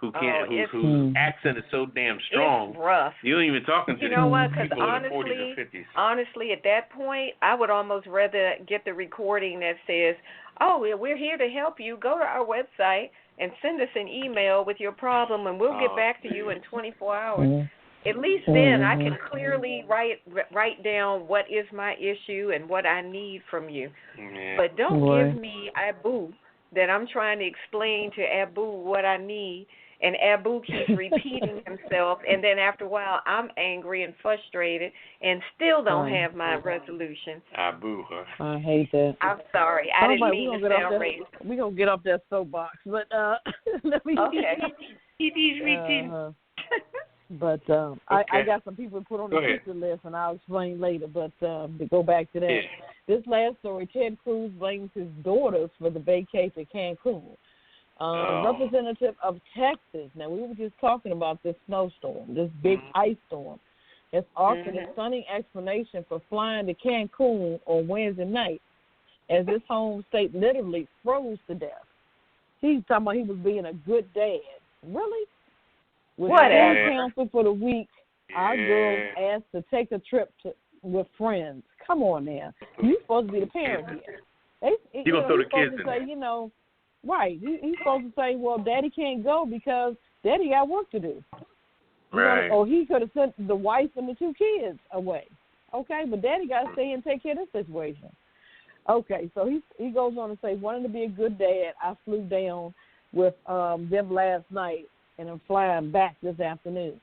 whose accent is so damn strong.
It's rough.
You ain't even talking to
people in the
40s or 50s.
Honestly, at that point, I would almost rather get the recording that says, we're here to help you. Go to our website and send us an email with your problem, and we'll get back to you in 24 hours. At least then I can clearly write down what is my issue and what I need from you. Yeah. But don't give me Abu that I'm trying to explain to Abu what I need, and Abu keeps repeating himself, and then after a while I'm angry and frustrated and still don't have my resolution.
Abu, huh?
I hate that.
I'm sorry. I didn't mean to sound racist.
We're going to get off that soapbox, but let me...
Okay. He's repeating.
But I got some people put on the picture list, and I'll explain later. But to go back to that, this last story, Ted Cruz blames his daughters for the vacate to Cancun. Representative of Texas, now we were just talking about this snowstorm, this big ice storm, has offered a stunning explanation for flying to Cancun on Wednesday night, as his home state literally froze to death. He's talking about he was being a good dad. Really? With canceled for the week, our girls asked to take a trip with friends. Come on now. You're supposed to be the parent here.
You're going to throw the kids in
there. Right. He's supposed to say, well, Daddy can't go because Daddy got work to do.
Right.
Or he could have sent the wife and the 2 kids away. Okay, but Daddy got to stay and take care of this situation. Okay, so he goes on to say, wanting to be a good dad, I flew down with them last night and I'm flying back this afternoon.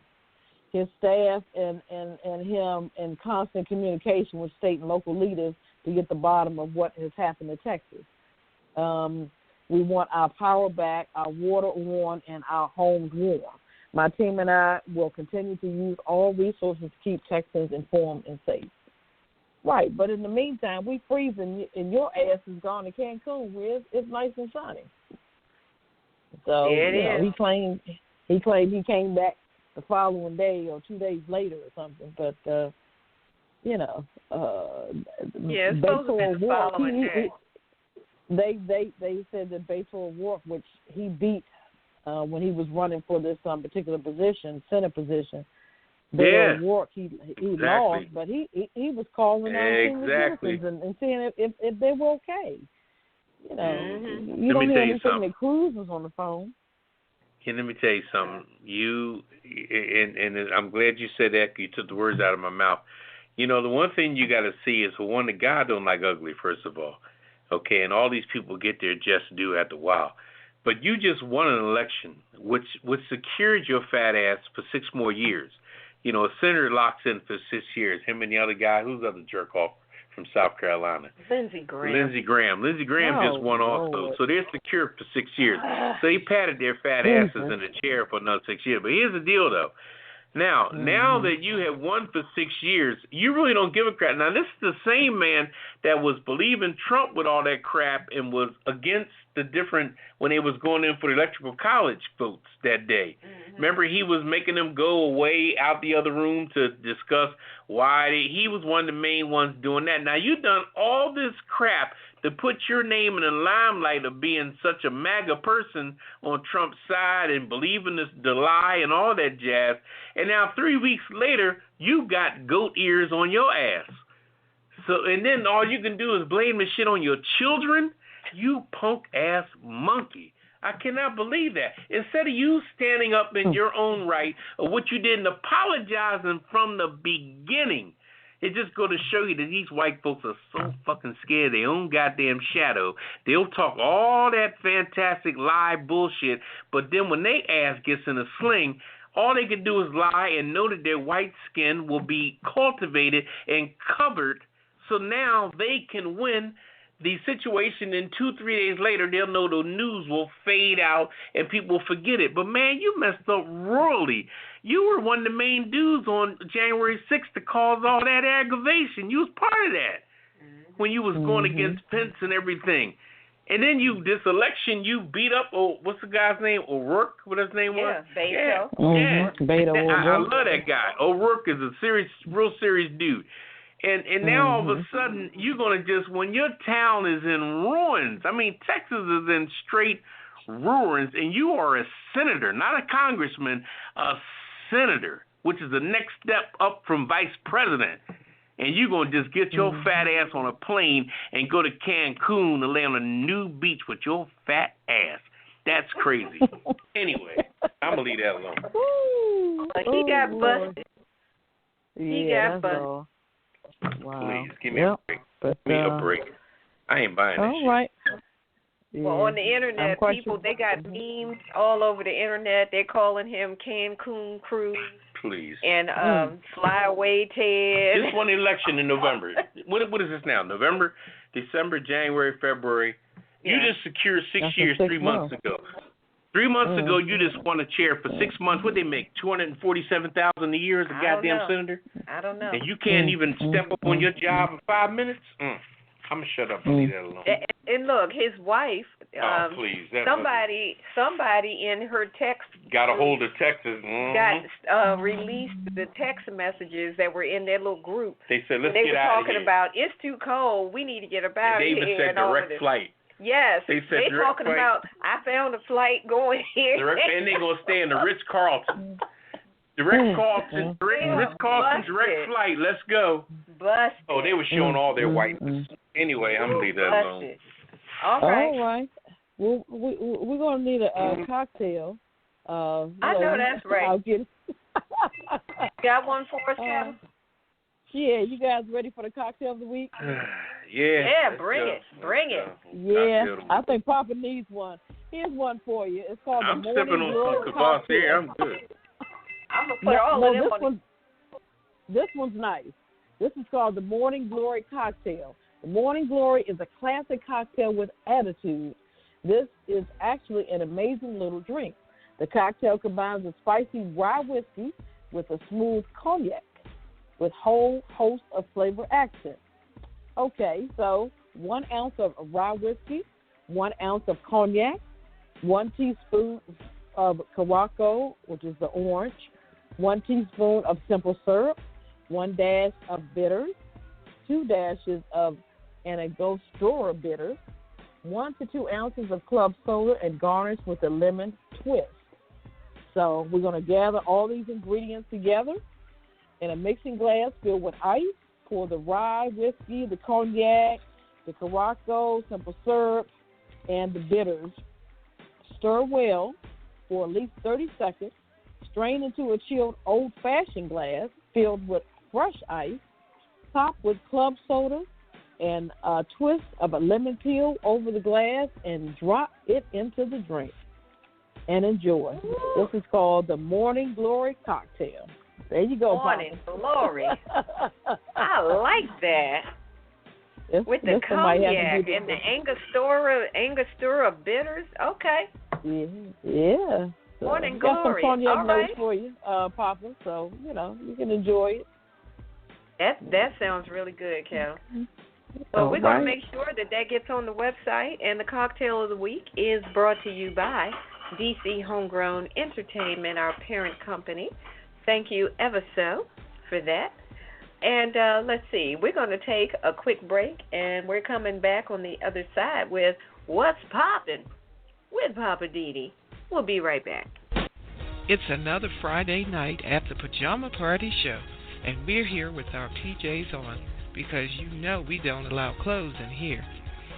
His staff and him in constant communication with state and local leaders to get the bottom of what has happened to Texas. We want our power back, our water on, and our homes warm. My team and I will continue to use all resources to keep Texans informed and safe. Right, but in the meantime, we freezing, and your ass is gone to Cancun, where it's nice and sunny. So he claimed he came back the following day or 2 days later or something. But
it's supposed to be the following day.
They said that Beto O'Rourke, which he beat when he was running for this particular position, Senate position. Beto O'Rourke, he lost, but he was calling on senior citizens and seeing if they were okay. You know, you don't hear anything that Cruz was on the phone.
Let me tell you something. And I'm glad you said that. You took the words out of my mouth. You know, the one thing you got to see is, for one, that God don't like ugly, first of all. Okay, and all these people get their just due after a while. But you just won an election, which secured your fat ass for 6 more years. You know, a senator locks in for 6 years. Him and the other guy, who's the other jerk off from South Carolina?
Lindsey Graham.
Lindsey Graham just won also. So they're secure for 6 years. So he patted their fat asses in the chair for another 6 years. But here's the deal, though. Now that you have won for 6 years, you really don't give a crap. Now, this is the same man that was believing Trump with all that crap and was against the different, when they was going in for the electoral college votes that day. Remember, he was making them go away out the other room to discuss why he was one of the main ones doing that. Now, you've done all this crap to put your name in the limelight of being such a MAGA person on Trump's side and believing the lie and all that jazz. And now 3 weeks later, you got goat ears on your ass. So, and then all you can do is blame the shit on your children? You punk-ass monkey. I cannot believe that. Instead of you standing up in your own right of what you did and apologizing from the beginning, it just go to show you that these white folks are so fucking scared of their own goddamn shadow. They'll talk all that fantastic lie bullshit, but then when they ass gets in a sling, all they can do is lie and know that their white skin will be cultivated and covered, so now they can win the situation. In 2-3 days later, they'll know the news will fade out and people will forget it. But, man, you messed up royally. You were one of the main dudes on January 6th to cause all that aggravation. You was part of that when you was going against Pence and everything. And then this election, you beat up, what's the guy's name? O'Rourke? What his name was?
Beto.
Beto O'Rourke.
I love that guy. O'Rourke is a real serious dude. And now all of a sudden, you're going to just, when your town is in ruins, I mean, Texas is in straight ruins, and you are a senator, not a congressman, a senator, which is the next step up from vice president. And you're going to just get your fat ass on a plane and go to Cancun to lay on a new beach with your fat ass. That's crazy. Anyway, I'm going to leave that alone.
He got busted. He got busted.
Wow.
Please, give me a break. Give me a break. I ain't buying this shit.
All right. Yeah.
Well, on the internet, people, they got memes all over the internet. They're calling him Cancun Cruz.
Please.
And Fly Away Ted.
This won the election in November. What is this now? November, December, January, February. You just secured 6 years 3 months ago. 3 months ago, you just won a chair for 6 months. What they make? $247,000 a year as a goddamn senator?
I don't know.
And you can't even step up on your job in 5 minutes? I'm going to shut up and leave that alone.
And look, his wife,
please.
Somebody in her text
got a hold of Texas.
Got released the text messages that were in their little group.
They said, let's
get out of here. They were talking about, it's too cold, we need to get up out of here.
They even said direct flight.
Yes,
they
talking
flight.
About, I found a flight going here.
And they're going to stay in the Ritz-Carlton. Ritz-Carlton direct flight. Let's go.
Busted.
Oh, they were showing all their whiteness. Anyway, I'm going to leave that alone.
All right.
Well, we're going to need a cocktail.
I know that's right.
I'll get it.
Got one for us, Ketel?
Yeah, you guys ready for the cocktail of the week?
Yeah,
bring it.
Yeah, I think Papa needs one. Here's one for you. It's called
I'm
the Morning
sipping on
Glory
some Kvass
Cocktail.
here. I'm good.
I'm going to put all of them on.
This one's nice. This is called the Morning Glory Cocktail. The Morning Glory is a classic cocktail with attitude. This is actually an amazing little drink. The cocktail combines a spicy rye whiskey with a smooth cognac with whole host of flavor accents. Okay, so 1 ounce of rye whiskey, 1 ounce of cognac, 1 teaspoon of Curaçao, which is the orange, 1 teaspoon of simple syrup, 1 dash of bitters, 2 dashes of Angostura bitters, 1 to 2 ounces of club soda, and garnish with a lemon twist. So we're going to gather all these ingredients together in a mixing glass filled with ice. Pour the rye whiskey, the cognac, the Curaçao, simple syrup, and the bitters. Stir well for at least 30 seconds. Strain into a chilled old-fashioned glass filled with fresh ice. Top with club soda and a twist of a lemon peel over the glass and drop it into the drink. And enjoy. This is called the Morning Glory Cocktail. There you go,
Morning Glory. I like that. With the cognac and the Angostura bitters. Okay.
Yeah. So
Morning
Glory.
Got some
cognac
all
notes
right.
for you, Papa. So, you can enjoy it.
That sounds really good, Kel. Well, we're going to make sure that gets on the website. And the cocktail of the week is brought to you by DC Homegrown Entertainment, our parent company. Thank you ever so for that. And let's see, we're going to take a quick break, and we're coming back on the other side with What's Poppin' with Poppa DD. We'll be right back.
It's another Friday night at the Pajama Party Show, and we're here with our PJs on because we don't allow clothes in here.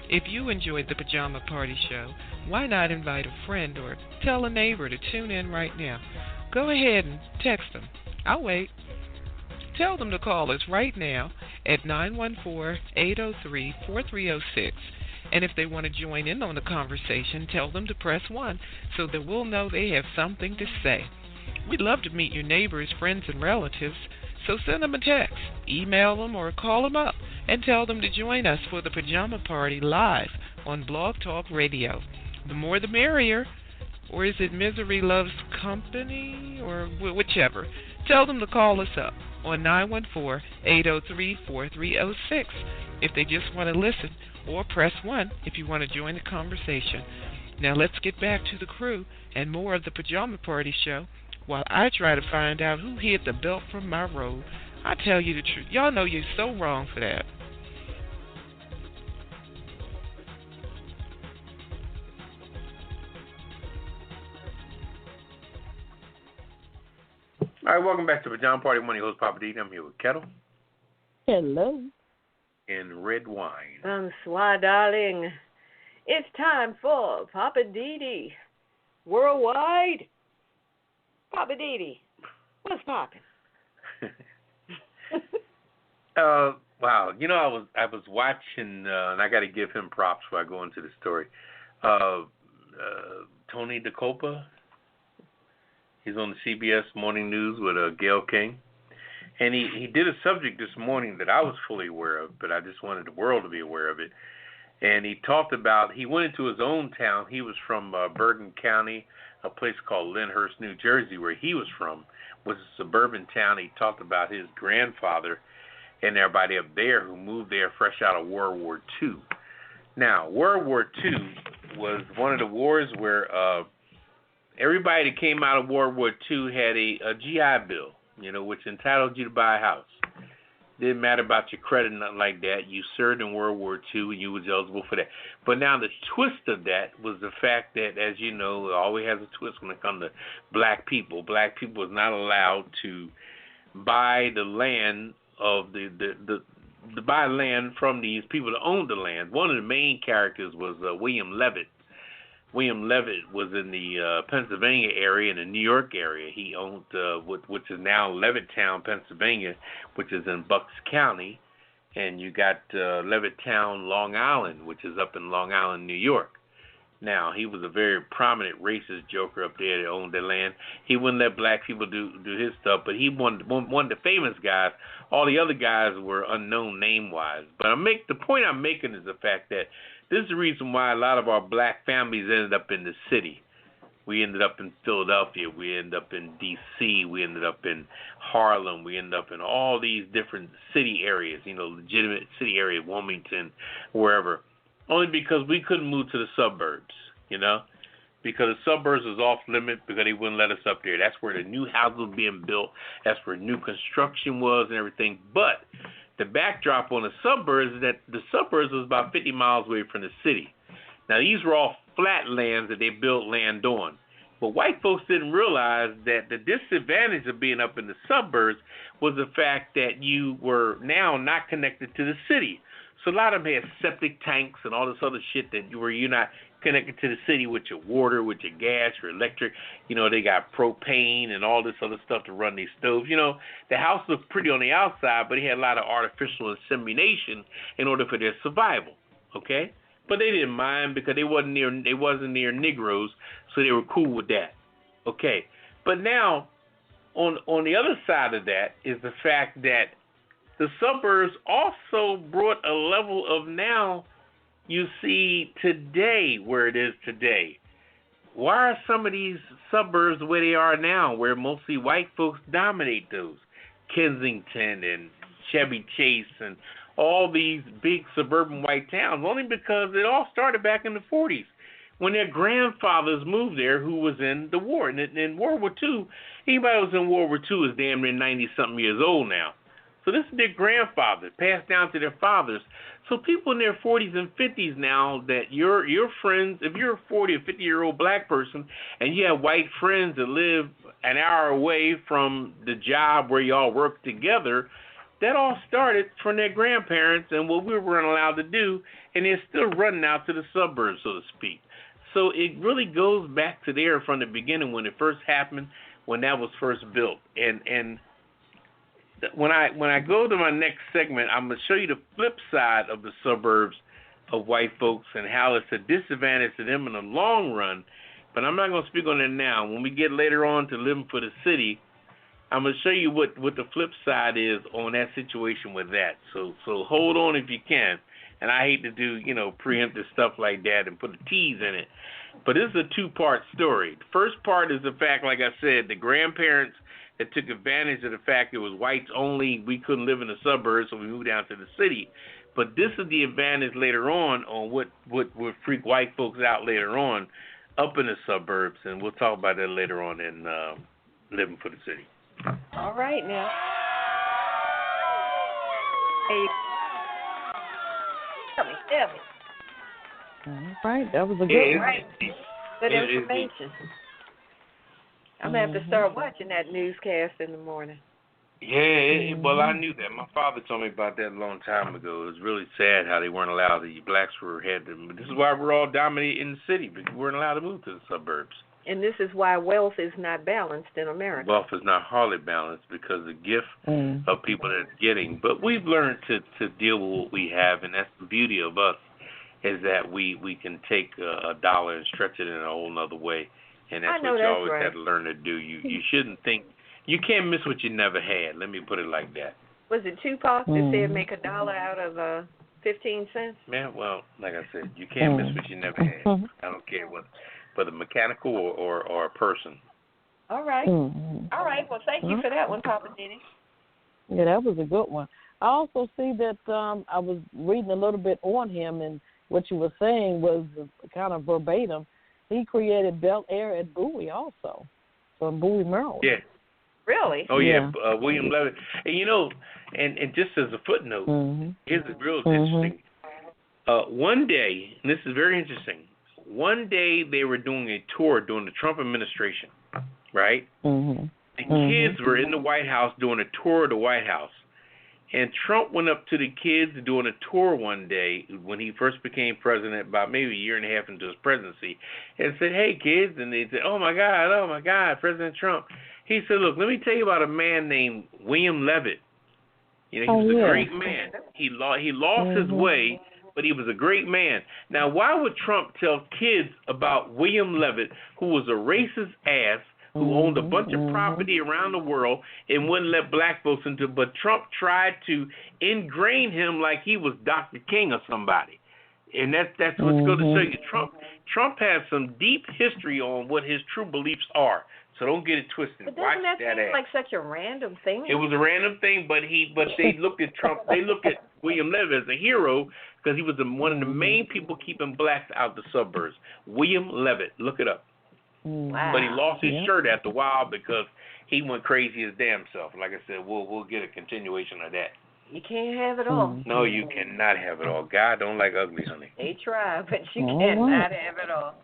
If you enjoyed the Pajama Party Show, why not invite a friend or tell a neighbor to tune in right now? Go ahead and text them. I'll wait. Tell them to call us right now at 914-803-4306. And if they want to join in on the conversation, tell them to press 1 so that we'll know they have something to say. We'd love to meet your neighbors, friends, and relatives, so send them a text, email them, or call them up and tell them to join us for the Pajama Party live on Blog Talk Radio. The more the merrier. Or is it Misery Loves Company? Or whichever. Tell them to call us up on 914-803-4306 if they just want to listen, or press 1 if you want to join the conversation. Now let's get back to the crew and more of the Pajama Party Show while I try to find out who hid the belt from my robe. I tell you the truth. Y'all know you're so wrong for that.
All right, welcome back to Pajama Party. I'm your host, Poppa DD. I'm here with Ketel.
Hello.
And Redwine.
Bonsoir, darling. It's time for Poppa DD Worldwide. Poppa DD, what's poppin'?
Wow, I was watching, and I got to give him props before I go into the story. Tony DeCopa. He's on the CBS Morning News with Gayle King. And he did a subject this morning that I was fully aware of, but I just wanted the world to be aware of it. And he talked about, he went into his own town. He was from Bergen County, a place called Lyndhurst, New Jersey, where he was from, was a suburban town. He talked about his grandfather and everybody up there who moved there fresh out of World War II. Now, World War II was one of the wars where everybody that came out of World War II had a GI Bill, which entitled you to buy a house. Didn't matter about your credit, nothing like that. You served in World War II and you was eligible for that. But now the twist of that was the fact that, as you know, it always has a twist when it comes to black people. Black people was not allowed to buy the land of the buy land from these people that owned the land. One of the main characters was William Levitt. William Levitt was in the Pennsylvania area and the New York area. He owned which is now Levittown, Pennsylvania, which is in Bucks County. And you got Levittown, Long Island, which is up in Long Island, New York. Now, he was a very prominent racist joker up there that owned that land. He wouldn't let black people do his stuff, but he one of the famous guys. All the other guys were unknown name-wise. But the point I'm making is the fact that this is the reason why a lot of our black families ended up in the city. We ended up in Philadelphia. We ended up in D.C. We ended up in Harlem. We ended up in all these different city areas, legitimate city areas, Wilmington, wherever. Only because we couldn't move to the suburbs, because the suburbs was off limit because they wouldn't let us up there. That's where the new houses were being built. That's where new construction was and everything. But the backdrop on the suburbs is that the suburbs was about 50 miles away from the city. Now, these were all flat lands that they built land on. But white folks didn't realize that the disadvantage of being up in the suburbs was the fact that you were now not connected to the city. So a lot of them had septic tanks and all this other shit you're not connected to the city with your water, with your gas, your electric. They got propane and all this other stuff to run these stoves. The house looked pretty on the outside, but it had a lot of artificial insemination in order for their survival. Okay? But they didn't mind because they wasn't near Negroes, so they were cool with that. Okay. But now, on the other side of that is the fact that the suburbs also brought a level of now you see today where it is today. Why are some of these suburbs the way they are now, where mostly white folks dominate those? Kensington and Chevy Chase and all these big suburban white towns, only because it all started back in the 40s when their grandfathers moved there who was in the war. And in World War II, anybody who was in World War II is damn near 90-something years old now. So this is their grandfather, passed down to their fathers. So people in their 40s and 50s now that your friends, if you're a 40 or 50-year-old black person and you have white friends that live an hour away from the job where y'all work together, that all started from their grandparents and what we weren't allowed to do, and they're still running out to the suburbs, so to speak. So it really goes back to there from the beginning when it first happened, when that was first built. And when I go to my next segment, I'm going to show you the flip side of the suburbs of white folks and how it's a disadvantage to them in the long run. But I'm not going to speak on it now. When we get later on to living for the city, I'm going to show you what the flip side is on that situation with that. So hold on if you can. And I hate to do, preemptive stuff like that and put a tease in it. But this is a two-part story. The first part is the fact, like I said, the grandparents that took advantage of the fact it was whites only. We couldn't live in the suburbs, so we moved down to the city. But this is the advantage later on what would freak white folks out later on up in the suburbs. And we'll talk about that later on in Living for the City.
All right, now. Hey, tell me.
All right, that was a good one.
Right. Good information. I'm going to have to start watching that newscast in the morning.
Yeah, well, I knew that. My father told me about that a long time ago. It was really sad how they weren't allowed to. Blacks had to. This is why we're all dominated in the city, because we weren't allowed to move to the suburbs.
And this is why wealth is not balanced in America.
Wealth is not hardly balanced because of the gift of people that it's getting. But we've learned to deal with what we have, and that's the beauty of us, is that we can take a dollar and stretch it in a whole other way. And that's what you always have to learn to do. You shouldn't think, you can't miss what you never had. Let me put it like that.
Was it Tupac that said make $1 out of 15 cents?
Man, well, like I said, you can't miss what you never had. I don't care whether mechanical or a person.
All right. All right. Well, thank you for that one, Poppa DD.
Yeah, that was a good one. I also see that I was reading a little bit on him, and what you were saying was kind of verbatim. He created Bel Air at Bowie also, from Bowie, Maryland.
Yeah.
Really?
Oh, yeah. William Levitt. And, and just as a footnote, here's the real interesting. One day, and this is very interesting, one day they were doing a tour during the Trump administration, right? The kids were in the White House doing a tour of the White House. And Trump went up to the kids doing a tour one day when he first became president, about maybe a year and a half into his presidency, and said, "Hey, kids." And they said, oh, my God, President Trump. He said, "Look, let me tell you about a man named William Levitt. He was a great man. He lost his way but he was a great man. Now, why would Trump tell kids about William Levitt, who was a racist ass, who owned a bunch of property around the world and wouldn't let black folks into it, but Trump tried to ingrain him like he was Dr. King or somebody. And that's what's going to show you. Trump has some deep history on what his true beliefs are. So don't get it twisted.
But doesn't that seem like such a random thing?
It was a random thing, but they looked at Trump. They looked at William Levitt as a hero because he was one of the main people keeping blacks out the suburbs. William Levitt, look it up.
Wow.
But he lost his shirt after a while because he went crazy his damn self. Like I said, we'll get a continuation of that.
You can't have it all.
No, you cannot have it all. God don't like ugly, honey.
They try, but you cannot have it all.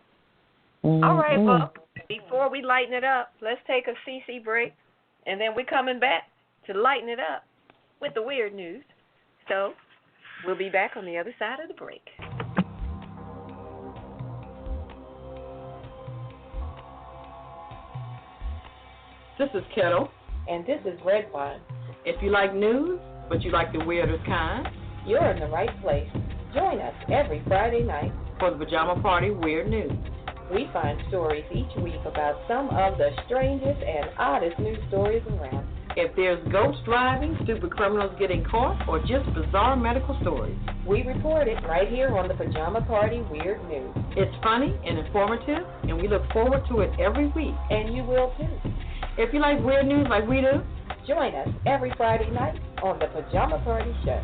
All right, well, before we lighten it up, let's take a CC break, and then we're coming back to lighten it up with the weird news. So we'll be back on the other side of the break.
This is Ketel.
And this is Redwine.
If you like news, but you like the weirdest kind,
you're in the right place. Join us every Friday night
for the Pajama Party Weird News.
We find stories each week about some of the strangest and oddest news stories around.
If there's ghosts driving, stupid criminals getting caught, or just bizarre medical stories,
we report it right here on the Pajama Party Weird News.
It's funny and informative, and we look forward to it every week.
And you will too.
If you like weird news like we do,
join us every Friday night on the Pajama Party Show.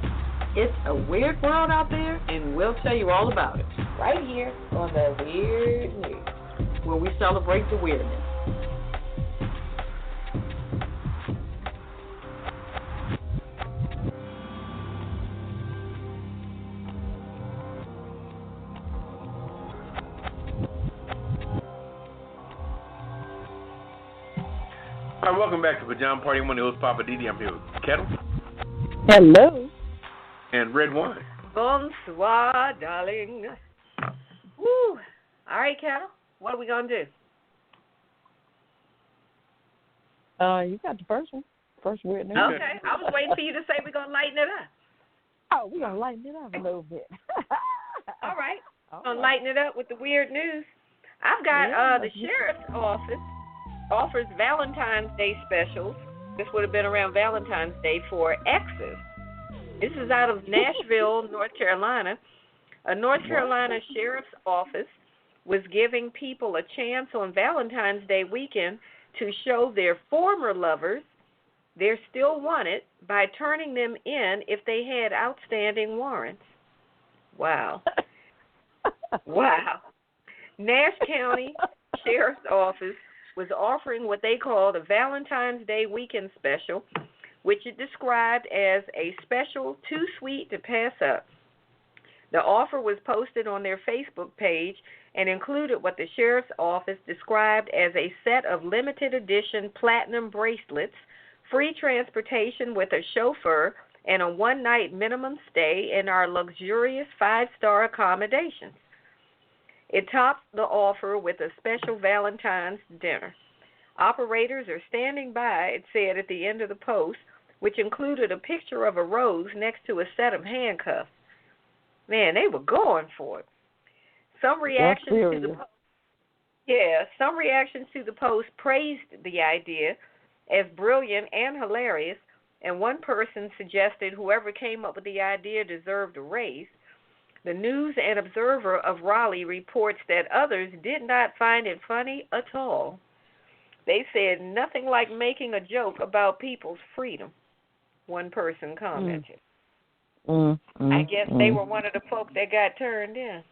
It's a weird world out there, and we'll tell you all about it.
Right here on the Weird News,
where we celebrate the weirdness.
All right, welcome back to Pajama Party. I'm one of the hosts, Poppa DD. I'm here with Ketel.
Hello.
And Redwine.
Bonsoir, darling. Woo. All right, Ketel, what are we going to do?
You got the first one. First weird news.
Okay. I was waiting for you to say we're going to lighten it up.
Oh, we're going to lighten it up a little bit.
All right. We're going to lighten it up with the weird news. I've got the sheriff's office offers Valentine's Day specials. This would have been around Valentine's Day for exes. This is out of Nashville, North Carolina. A North Carolina sheriff's office was giving people a chance on Valentine's Day weekend to show their former lovers they're still wanted by turning them in if they had outstanding warrants. Wow. Wow. Nash County Sheriff's Office was offering what they called a Valentine's Day weekend special, which it described as a special too sweet to pass up. The offer was posted on their Facebook page and included what the sheriff's office described as a set of limited edition platinum bracelets, free transportation with a chauffeur, and a one-night minimum stay in our luxurious 5-star accommodations. It topped the offer with a special Valentine's dinner. Operators are standing by, it said at the end of the post, which included a picture of a rose next to a set of handcuffs. Man, they were going for it. Some reactions to the post praised the idea as brilliant and hilarious, and one person suggested whoever came up with the idea deserved a raise. The News and Observer of Raleigh reports that others did not find it funny at all. They said nothing like making a joke about people's freedom, one person commented. I guess they were one of the folk that got turned in.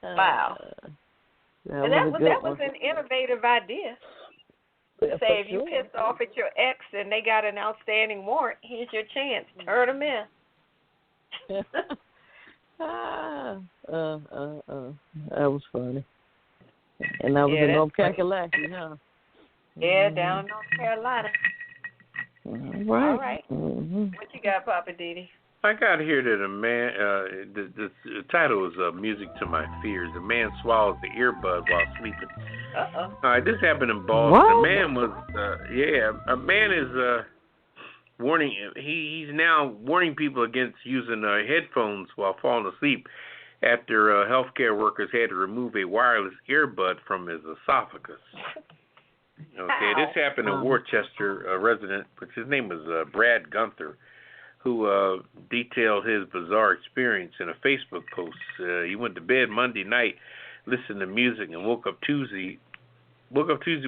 Wow. That was an innovative idea. Say if you pissed off at your ex and they got an outstanding warrant, here's your chance. Turn them in.
That was funny. And that was in North Carolina, huh?
Yeah, down in North Carolina.
All right.
Mm-hmm. What you got, Poppa DD?
I got here that a man, the title is Music to My Fears. A man swallows the earbud while sleeping. All right, this happened in Boston. What? A man is warning. He's now warning people against using headphones while falling asleep after healthcare workers had to remove a wireless earbud from his esophagus. Okay, this happened in Worcester, a resident, which his name was Brad Gunther, who detailed his bizarre experience in a Facebook post. He went to bed Monday night, listened to music, and woke up Tuesday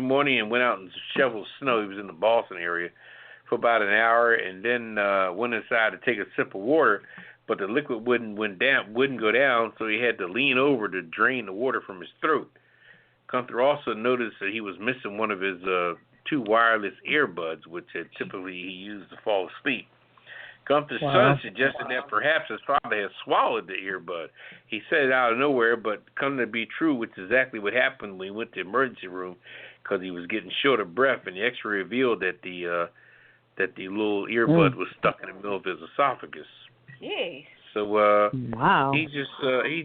morning and went out and shoveled snow. He was in the Boston area for about an hour, and then went inside to take a sip of water, but the liquid wouldn't go down, so he had to lean over to drain the water from his throat. Gunther also noticed that he was missing one of his two wireless earbuds, which typically he used to fall asleep. Gunther's son suggested that perhaps his father had swallowed the earbud. He said it out of nowhere, but come to be true, which is exactly what happened when he went to the emergency room, because he was getting short of breath, and the X-ray revealed that the little earbud was stuck in the middle of his esophagus.
Yes.
So he's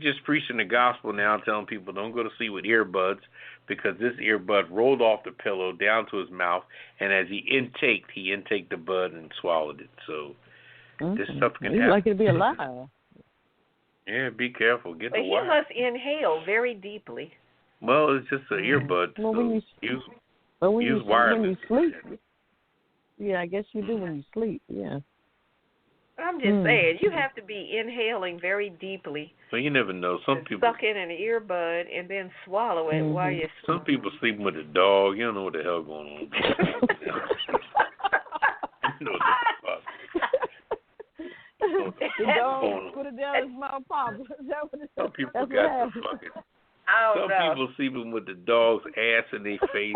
just preaching the gospel now, telling people don't go to sleep with earbuds, because this earbud rolled off the pillow down to his mouth, and as he intaked the bud and swallowed it. So this stuff can happen.
He's lucky to be alive.
Yeah, be careful. Get the wire.
He must inhale very deeply.
Well, it's just an earbud.
Well,
so
when
use wireless.
When you sleep. Yeah, I guess you do when you sleep. Yeah.
I'm just saying, you have to be inhaling very deeply.
Well, you never know. Some people
suck in an earbud and then swallow it while you're sleeping.
Some people sleeping with a dog. You don't know what the hell going on. You know what
the dog put it down his mouth, Papa.
Some people got to fucking. Some people sleeping with the dog's ass in their face.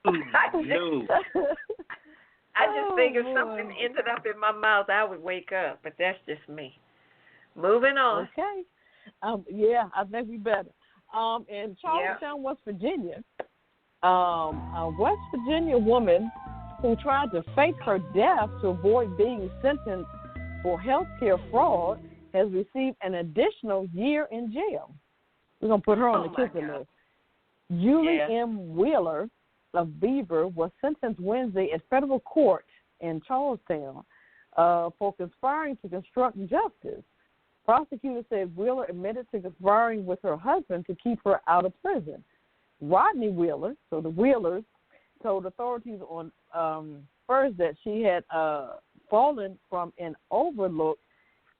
No.
I just think if something ended up in my mouth, I would wake up, but that's just me. Moving on.
Okay. I think we better. In Charlestown, West Virginia, a West Virginia woman who tried to fake her death to avoid being sentenced for health care fraud has received an additional year in jail. We're going to put her on the kicker list. Julie M. Wheeler of Beaver was sentenced Wednesday at federal court in Charlestown for conspiring to construct justice. Prosecutors said Wheeler admitted to conspiring with her husband to keep her out of prison. Rodney Wheeler, so the Wheelers, told authorities on Thursday that she had fallen from an overlook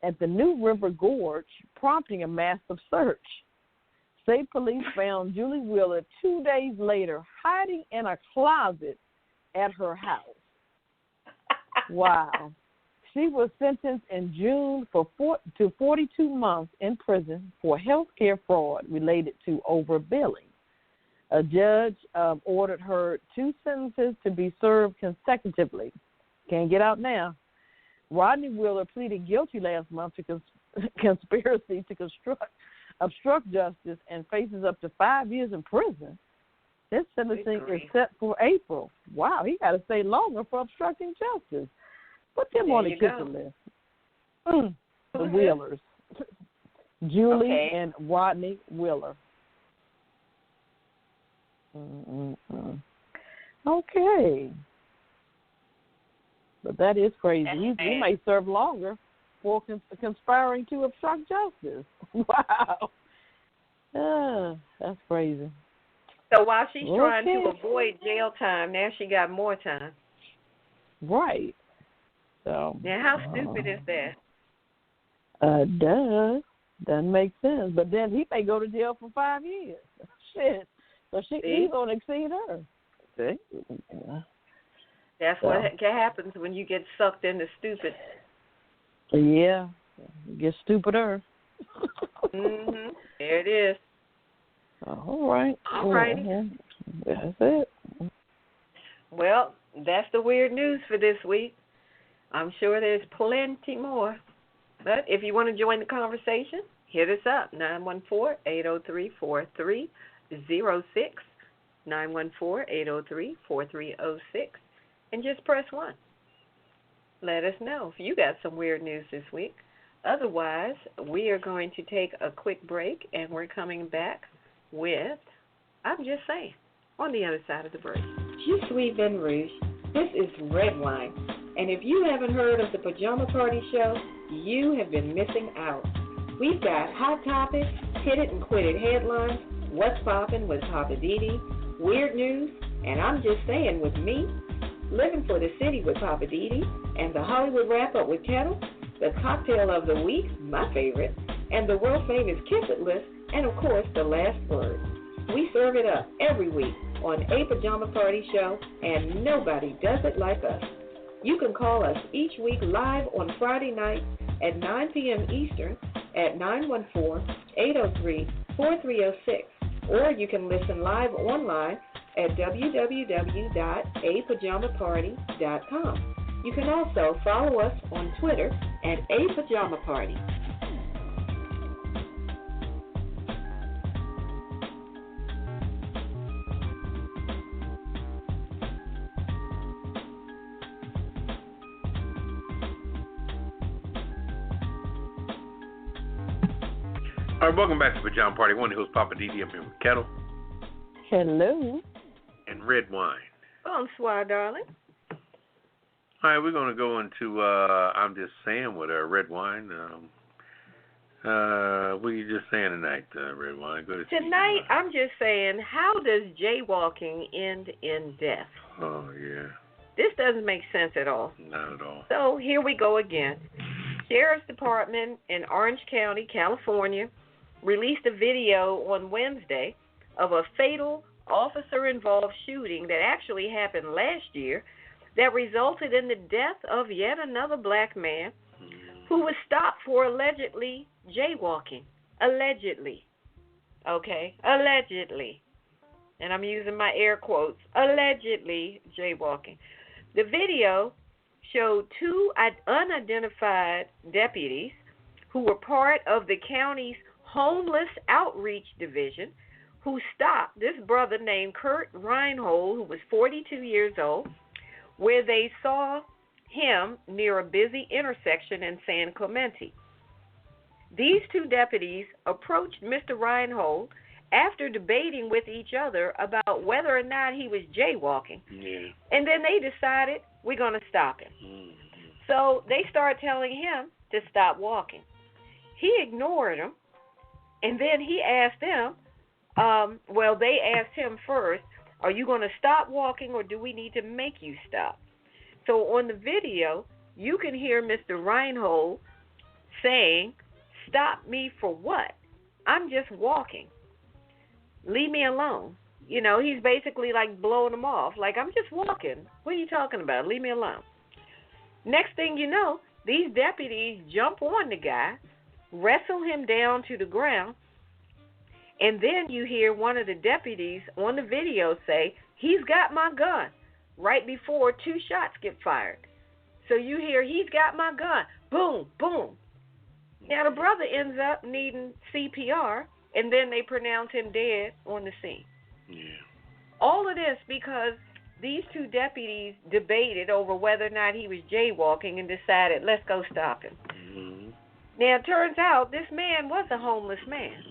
at the New River Gorge, prompting a massive search. State police found Julie Wheeler 2 days later hiding in a closet at her house. Wow. She was sentenced in June to 42 months in prison for health care fraud related to overbilling. A judge ordered her 2 sentences to be served consecutively. Can't get out now. Rodney Wheeler pleaded guilty last month to conspiracy to obstruct justice and faces up to 5 years in prison. His sentencing is set for April. Wow, he got to stay longer for obstructing justice. Put them on the kicker list. The Wheelers. Julie and Rodney Wheeler. Okay. But that is crazy. He may serve longer for conspiring to obstruct justice. Wow. That's crazy.
So while she's trying to avoid jail time, now she got more time.
Right. So.
Now, how stupid is that?
Doesn't make sense. But then he may go to jail for 5 years. Shit. So he's going to exceed her. See?
That's what happens when you get sucked into stupid.
Yeah. You get stupider.
There it is.
All right.
All right.
That's it.
Well, that's the weird news for this week. I'm sure there's plenty more. But if you want to join the conversation, hit us up, 914-803-4306, 914-803-4306, and just press 1. Let us know if you got some weird news this week. Otherwise, we are going to take a quick break, and we're coming back with, I'm just saying, on the other side of the break. Je suis Ben Rouge. This is Redwine. And if you haven't heard of the Pajama Party Show, you have been missing out. We've got hot topics, hit it and quit it headlines, what's poppin' with Poppa DD, weird news, and I'm just saying with me, living for the city with Poppa DD, and the Hollywood wrap-up with Ketel, the cocktail of the week, my favorite, and the world-famous Kiss It list, and of course, the last word. We serve it up every week on A Pajama Party Show, and nobody does it like us. You can call us each week live on Friday nights at 9 p.m. Eastern at 914-803-4306, or you can listen live online at www.apajamaparty.com. You can also follow us on Twitter at A Pajama Party.
All right, welcome back to Pajama Party. One of the hosts, Poppa DD. I'm here with Ketel.
Hello.
And Redwine.
Bonsoir, darling.
All right, we're going to go into I'm Just Saying with Redwine. What are you just saying tonight, Redwine? Go to
Tonight, I'm just saying, how does jaywalking end in death?
Oh, yeah.
This doesn't make sense at all.
Not at all.
So here we go again. Sheriff's Department in Orange County, California, released a video on Wednesday of a fatal officer-involved shooting that actually happened last year that resulted in the death of yet another black man who was stopped for allegedly jaywalking. Allegedly. Okay? Allegedly. And I'm using my air quotes. Allegedly jaywalking. The video showed two unidentified deputies who were part of the county's Homeless Outreach Division who stopped this brother named Kurt Reinhold, who was 42 years old, where they saw him near a busy intersection in San Clemente. These two deputies approached Mr. Reinhold after debating with each other about whether or not he was jaywalking.
Yeah.
And then they decided, we're going to stop him.
Mm-hmm.
So they started telling him to stop walking. He ignored them, and then he asked them, they asked him first, are you going to stop walking or do we need to make you stop? So on the video, you can hear Mr. Reinhold saying, stop me for what? I'm just walking. Leave me alone. You know, he's basically like blowing them off. Like, I'm just walking. What are you talking about? Leave me alone. Next thing you know, these deputies jump on the guy, wrestle him down to the ground, and then you hear one of the deputies on the video say, he's got my gun, right before two shots get fired. So you hear, he's got my gun. Boom, boom. Now the brother ends up needing CPR, and then they pronounce him dead on the scene.
Yeah.
All of this because these two deputies debated over whether or not he was jaywalking and decided, let's go stop him.
Mm-hmm.
Now, it turns out this man was a homeless man.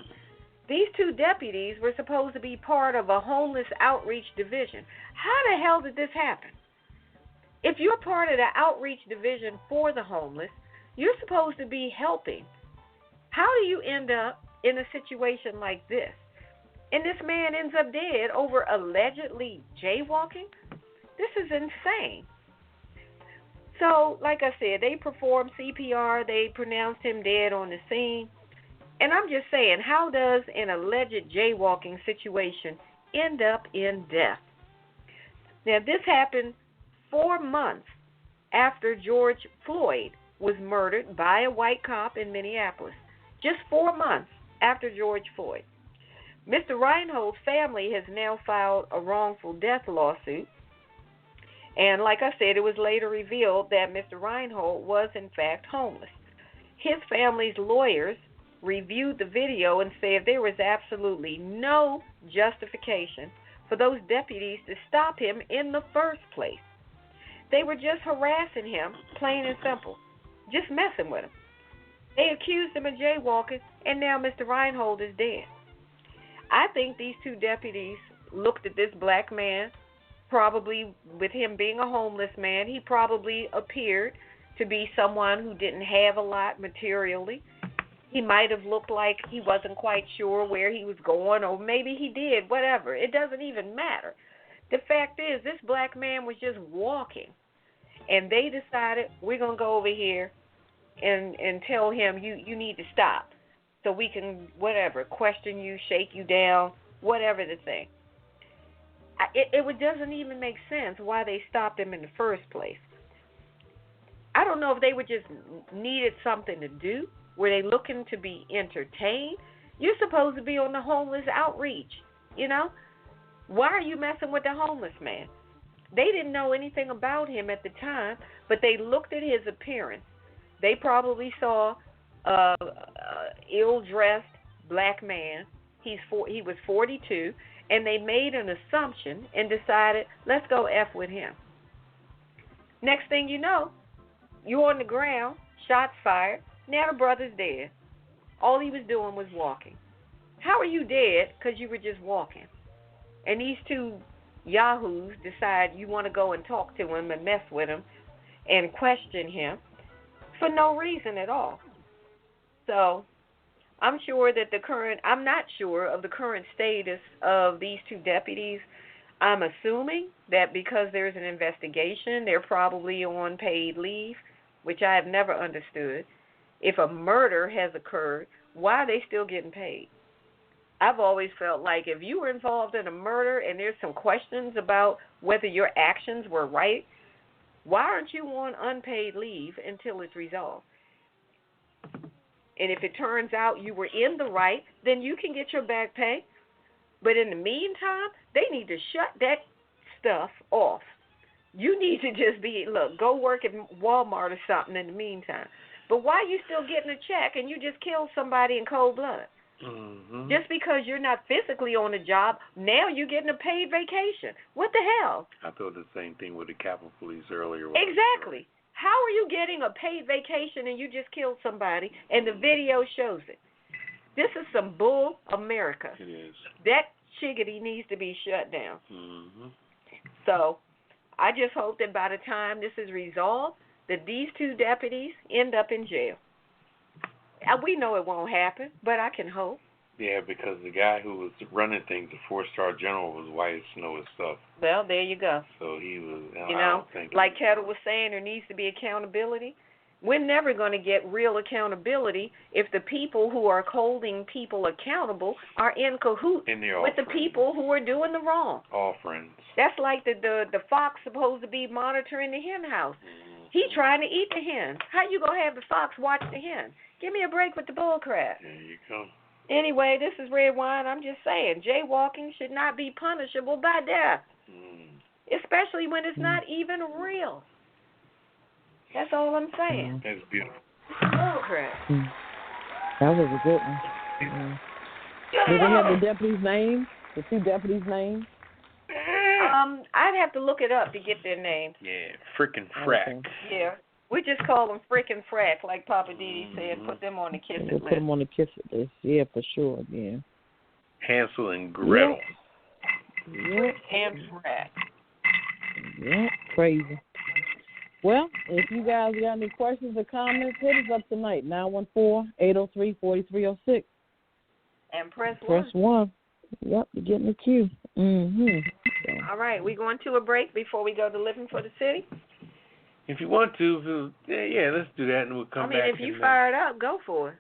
These two deputies were supposed to be part of a homeless outreach division. How the hell did this happen? If you're part of the outreach division for the homeless, you're supposed to be helping. How do you end up in a situation like this? And this man ends up dead over allegedly jaywalking? This is insane. So, like I said, they performed CPR. They pronounced him dead on the scene. And I'm just saying, how does an alleged jaywalking situation end up in death? Now, this happened 4 months after George Floyd was murdered by a white cop in Minneapolis. Just 4 months after George Floyd. Mr. Reinhold's family has now filed a wrongful death lawsuit. And like I said, it was later revealed that Mr. Reinhold was, in fact, homeless. His family's lawyers reviewed the video and said there was absolutely no justification for those deputies to stop him in the first place. They were just harassing him, plain and simple, just messing with him. They accused him of jaywalking, and now Mr. Reinhold is dead. I think these two deputies looked at this black man probably, with him being a homeless man, he probably appeared to be someone who didn't have a lot materially. He might have looked like he wasn't quite sure where he was going, or maybe he did, whatever. It doesn't even matter. The fact is, this black man was just walking, and they decided, we're going to go over here and tell him, you need to stop, so we can, whatever, question you, shake you down, whatever the thing. It doesn't even make sense why they stopped him in the first place. I don't know if they would just needed something to do. Were they looking to be entertained? You're supposed to be on the homeless outreach, you know? Why are you messing with the homeless man? They didn't know anything about him at the time, but they looked at his appearance. They probably saw a ill-dressed black man. He was 42, and they made an assumption and decided, let's go F with him. Next thing you know, you're on the ground, shots fired. Now the brother's dead. All he was doing was walking. How are you dead? Because you were just walking. And these two yahoos decide you want to go and talk to him and mess with him and question him for no reason at all. So I'm not sure of the current status of these two deputies. I'm assuming that because there's an investigation, they're probably on paid leave, which I have never understood. If a murder has occurred, why are they still getting paid? I've always felt like if you were involved in a murder and there's some questions about whether your actions were right, why aren't you on unpaid leave until it's resolved? And if it turns out you were in the right, then you can get your back pay. But in the meantime, they need to shut that stuff off. You need to just go work at Walmart or something in the meantime. But why are you still getting a check and you just killed somebody in cold blood? Mm-hmm. Just because you're not physically on the job, now you're getting a paid vacation. What the hell?
I thought the same thing with the Capitol Police earlier.
Exactly. How are you getting a paid vacation and you just killed somebody and the video shows it? This is some bull America.
It is.
That chickadee needs to be shut down.
Mm-hmm.
So I just hope that by the time this is resolved, that these two deputies end up in jail. We know it won't happen, but I can hope.
Yeah, because the guy who was running things, the 4-star general, was white as snow and stuff.
Well, there you go.
So he was,
like Ketel was saying, there needs to be accountability. We're never going to get real accountability if the people who are holding people accountable are in cahoots with the people who are doing the wrong.
All friends.
That's like the fox supposed to be monitoring the hen house. Mm-hmm. He trying to eat the hens. How you going to have the fox watch the hen? Give me a break with the bull crap.
There you go.
Anyway, this is Redwine. I'm just saying, jaywalking should not be punishable by death, especially when it's not even real. That's all I'm saying.
That's beautiful.
Bull crap.
That was a good one. Did they have the deputies' names? The two deputies' names?
I'd have to look it up to get their names.
Yeah, frickin' frack.
Okay.
Yeah. We just call them frickin' frack, like Poppa DD said. Put them on the kiss it list.
Put them on the kiss it list. Yeah, for sure. Yeah.
Hansel and Gretel.
Yep.
And frack.
Yep. Crazy. Well, if you guys got any questions or comments, hit us up tonight. 914-803-4306.
And press
1. Yep, to get in the queue. Mm-hmm.
All right, we going to a break before we go to Living for the City?
If you want to, yeah, let's do that, and we'll come back.
If you fired up, go for it.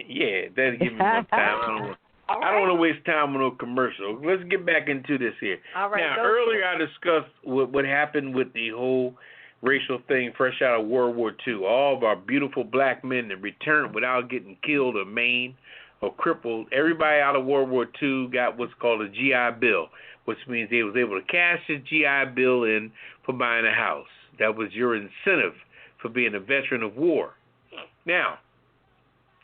Yeah, that'll give me more time. I don't want to waste time on no commercial. Let's get back into this here.
All right.
Now, earlier I discussed what happened with the whole racial thing fresh out of World War II. All of our beautiful black men that returned without getting killed or maimed or crippled. Everybody out of World War II got what's called a GI Bill, which means they was able to cash the GI Bill in for buying a house. That was your incentive for being a veteran of war. Now,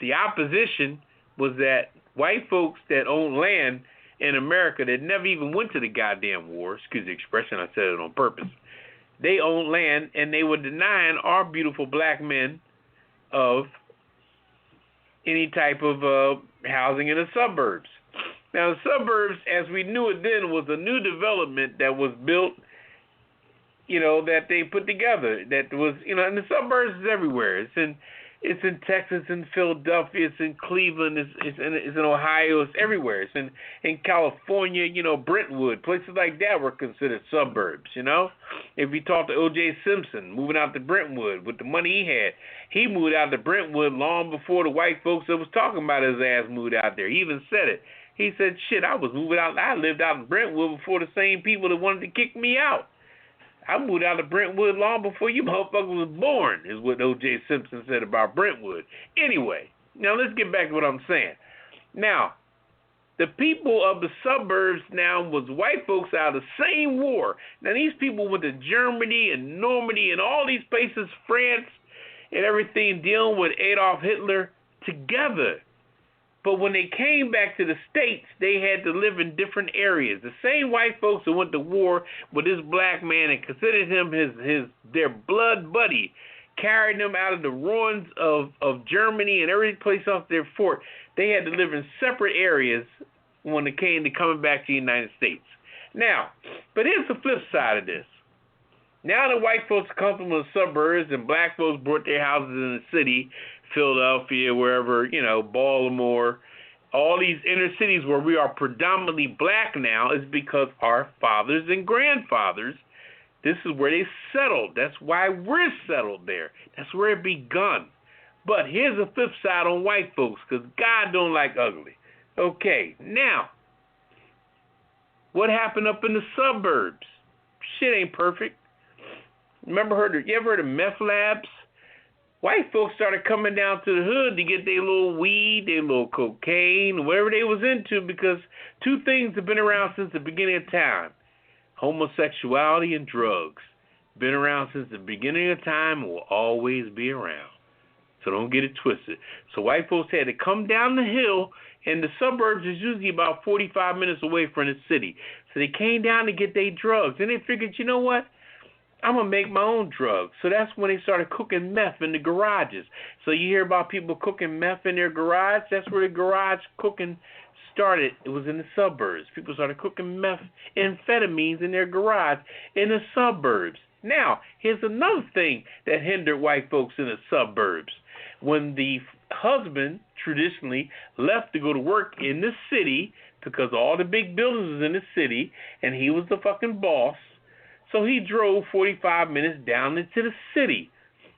the opposition was that white folks that owned land in America that never even went to the goddamn war, excuse the expression, I said it on purpose, they owned land and they were denying our beautiful black men of any type of housing in the suburbs. Now, the suburbs, as we knew it then, was a new development that was built, that they put together. That was, and the suburbs is everywhere. It's in Texas, in Philadelphia, it's in Cleveland, it's in Ohio, it's everywhere. It's in California, Brentwood, places like that were considered suburbs. If you talk to O.J. Simpson, moving out to Brentwood with the money he had, he moved out to Brentwood long before the white folks that was talking about his ass moved out there. He even said it. He said, "Shit, I lived out in Brentwood before the same people that wanted to kick me out. I moved out of Brentwood long before you motherfuckers was born," is what O.J. Simpson said about Brentwood. Anyway, now let's get back to what I'm saying. Now, the people of the suburbs now was white folks out of the same war. Now, these people went to Germany and Normandy and all these places, France and everything, dealing with Adolf Hitler together. But when they came back to the States, they had to live in different areas. The same white folks who went to war with this black man and considered him their blood buddy, carried them out of the ruins of Germany and every place else they fought. They had to live in separate areas when it came to coming back to the United States. Now, but here's the flip side of this. Now the white folks come from the suburbs and black folks brought their houses in the city, Philadelphia, wherever, Baltimore, all these inner cities where we are predominantly black now is because our fathers and grandfathers, this is where they settled. That's why we're settled there. That's where it begun. But here's the flip side on white folks, because God don't like ugly. Okay, now, what happened up in the suburbs? Shit ain't perfect. You ever heard of meth labs? White folks started coming down to the hood to get their little weed, their little cocaine, whatever they was into, because two things have been around since the beginning of time. Homosexuality and drugs. Been around since the beginning of time and will always be around. So don't get it twisted. So white folks had to come down the hill, and the suburbs is usually about 45 minutes away from the city. So they came down to get their drugs, and they figured, you know what? I'm going to make my own drugs. So that's when they started cooking meth in the garages. So you hear about people cooking meth in their garage. That's where the garage cooking started. It was in the suburbs. People started cooking amphetamines in their garage in the suburbs. Now, here's another thing that hindered white folks in the suburbs. When the husband traditionally left to go to work in the city because all the big buildings was in the city and he was the fucking boss, so he drove 45 minutes down into the city.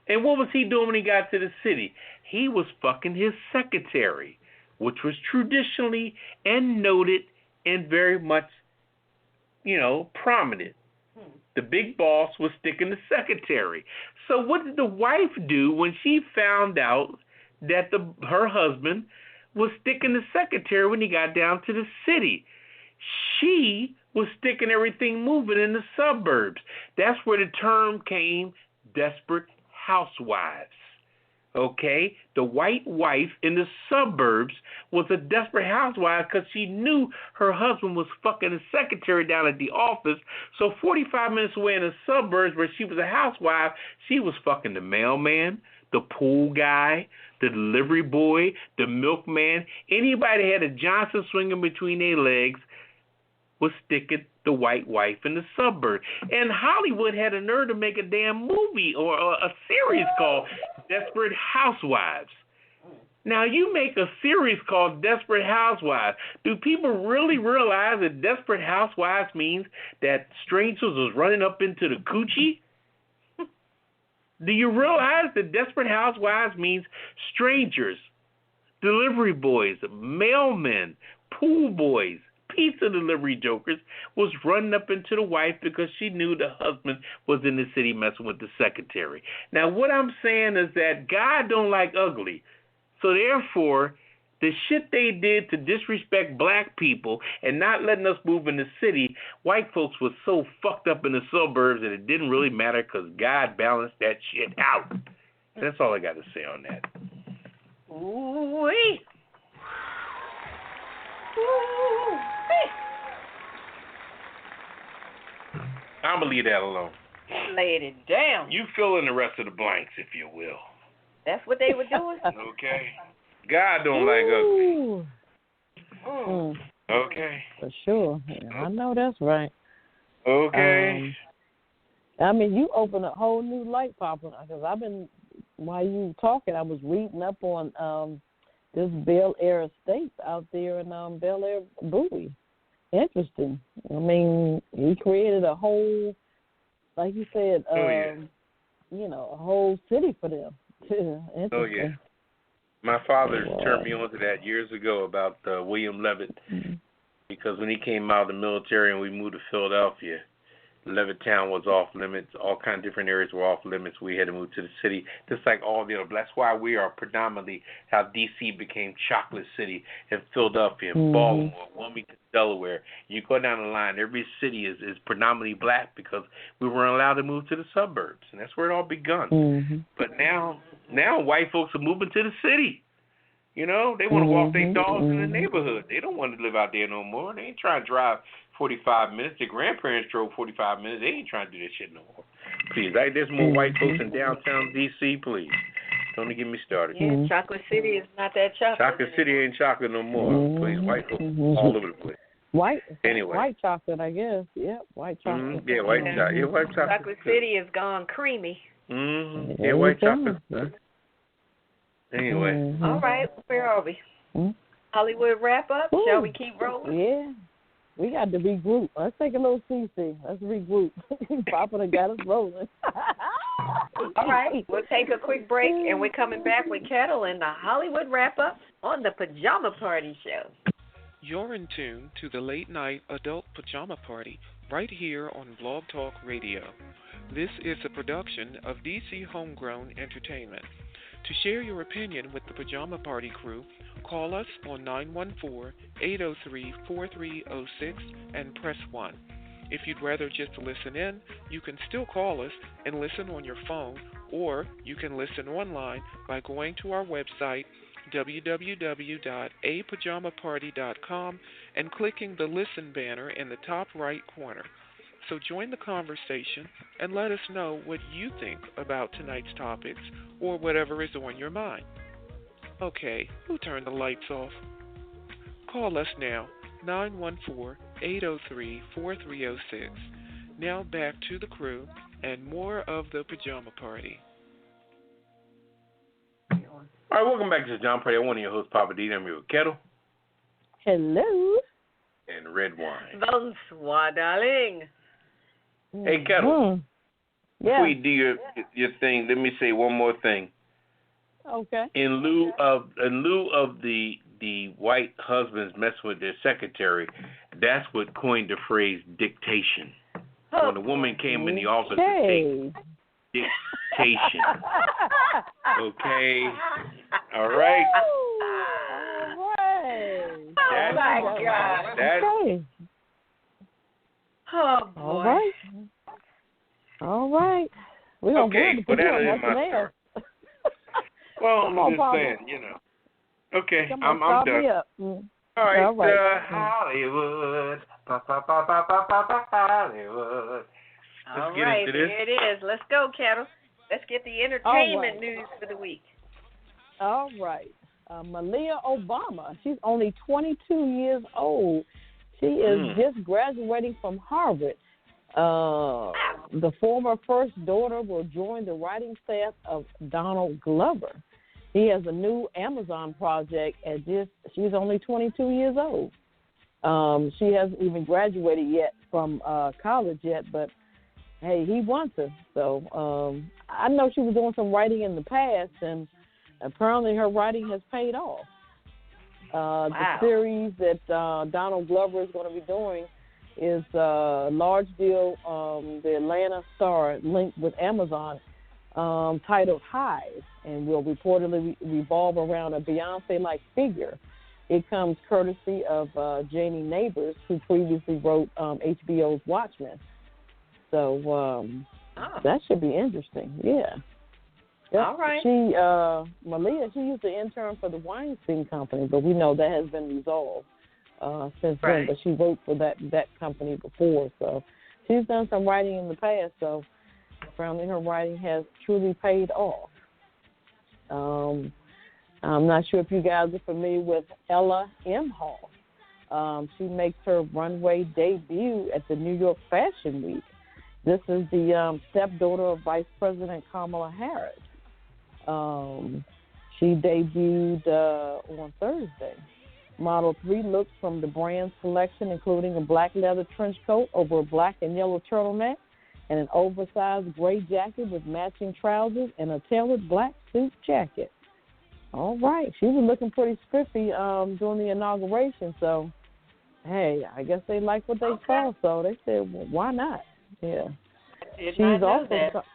And what was he doing when he got to the city? He was fucking his secretary, which was traditionally and noted and very much, prominent. The big boss was sticking the secretary. So what did the wife do when she found out that her husband was sticking the secretary when he got down to the city? She was sticking everything moving in the suburbs. That's where the term came, desperate housewives. Okay? The white wife in the suburbs was a desperate housewife because she knew her husband was fucking the secretary down at the office. So 45 minutes away in the suburbs where she was a housewife, she was fucking the mailman, the pool guy, the delivery boy, the milkman. Anybody that had a Johnson swinging between their legs was sticking the white wife in the suburb. And Hollywood had a nerve to make a damn movie or a series called Desperate Housewives. Now, you make a series called Desperate Housewives. Do people really realize that Desperate Housewives means that strangers was running up into the coochie? Do you realize that Desperate Housewives means strangers, delivery boys, mailmen, pool boys, pizza delivery jokers was running up into the wife because she knew the husband was in the city messing with the secretary. Now, what I'm saying is that God don't like ugly. So therefore, the shit they did to disrespect black people and not letting us move in the city, white folks was so fucked up in the suburbs that it didn't really matter because God balanced that shit out. That's all I got to say on that.
Ooh-wee.
I'm going to leave that alone.
Laid it down.
You fill in the rest of the blanks, if you will.
That's what they were doing?
Okay. God don't like ugly. Okay.
For sure. Yeah, I know that's right.
Okay.
I mean, you opened a whole new light, Papa, because while you were talking, I was reading up on this Bel Air Estates out there in Bel Air, Bowie. Interesting. I mean, he created a whole, like you said, you know, a whole city for them. Interesting.
Oh, yeah. My father turned me on to that years ago about William Levitt, because when he came out of the military and we moved to Philadelphia, Levittown was off limits. All kinds of different areas were off limits. We had to move to the city, just like all the other. That's why we are predominantly how D.C. became Chocolate City, and Philadelphia, and Baltimore, Wilmington, Delaware. You go down the line, every city is predominantly black because we weren't allowed to move to the suburbs, and that's where it all begun. But now white folks are moving to the city. You know, they want to walk their dogs in the neighborhood. They don't want to live out there no more. They ain't trying to drive 45 minutes. Their grandparents drove 45 minutes. They ain't trying to do this shit no more. Please, there's more white folks in downtown D.C., please. Don't get me started.
Yeah, Chocolate City is not that chocolate.
Chocolate City ain't chocolate no more. Please, white folks all over the place.
White chocolate, I guess. Yeah, white chocolate.
Yeah, white chocolate. Yeah, white chocolate.
Chocolate City is gone creamy.
Yeah, white chocolate. Anyway.
All right, where are we? Hollywood wrap up? Shall we keep rolling?
Yeah. We got to regroup. Let's take a little CC. Let's regroup. Papa done got us rolling.
All right. We'll take a quick break, and we're coming back with Ketel and the Hollywood wrap up on the Pajama Party Show.
You're in tune to the late night adult pajama party right here on Blog Talk Radio. This is a production of DC Homegrown Entertainment. To share your opinion with the Pajama Party Crew, call us on 914-803-4306 and press 1. If you'd rather just listen in, you can still call us and listen on your phone, or you can listen online by going to our website, www.apajamaparty.com, and clicking the Listen banner in the top right corner. So join the conversation and let us know what you think about tonight's topics or whatever is on your mind. Okay, who turned the lights off? Call us now, 914-803-4306. Now back to the crew and more of the Pajama Party.
All right, welcome back to the Pajama Party. I'm one of your hosts, Poppa DD. I'm here with Ketel.
Hello.
And Redwine.
Bonsoir, darling.
Hey, Ketel. Before you do your thing, let me say one more thing.
Okay.
In lieu of the white husbands messing with their secretary, that's what coined the phrase dictation. When a woman came in the office to take dictation. Okay. All right.
Oh my God. Oh boy.
All right. We're gonna
but that is my turn. Well, I'm just saying, you know. Okay, I'm done. All right. Hollywood. Hollywood.
All right, there it is. Let's go, Ketel. Let's get the entertainment news for the week.
All right. Malia Obama, she's only 22 years old. She is just graduating from Harvard. The former first daughter will join the writing staff of Donald Glover. He has a new Amazon project she's only 22 years old. She hasn't even graduated yet from college yet, but hey, he wants her. So I know she was doing some writing in the past, and apparently her writing has paid off. The series that Donald Glover is going to be doing is a large deal, the Atlanta Star linked with Amazon, titled Hive, and will reportedly revolve around a Beyonce-like figure. It comes courtesy of Janie Neighbors, who previously wrote HBO's Watchmen. So that should be interesting. Yeah. Yep.
All right.
Malia, she used to intern for the Weinstein Company, but we know that has been resolved since then. But she wrote for that company before, so she's done some writing in the past. So apparently her writing has truly paid off. I'm not sure if you guys are familiar with Ella M. Hall. She makes her runway debut at the New York Fashion Week. This is the stepdaughter of Vice President Kamala Harris. She debuted on Thursday. Model 3 looks from the brand selection, including a black leather trench coat over a black and yellow turtleneck and an oversized gray jacket with matching trousers and a tailored black suit jacket. All right. She was looking pretty spiffy during the inauguration, so, hey, I guess they liked what they saw, so they said, well, why not? Yeah.
Did not know that.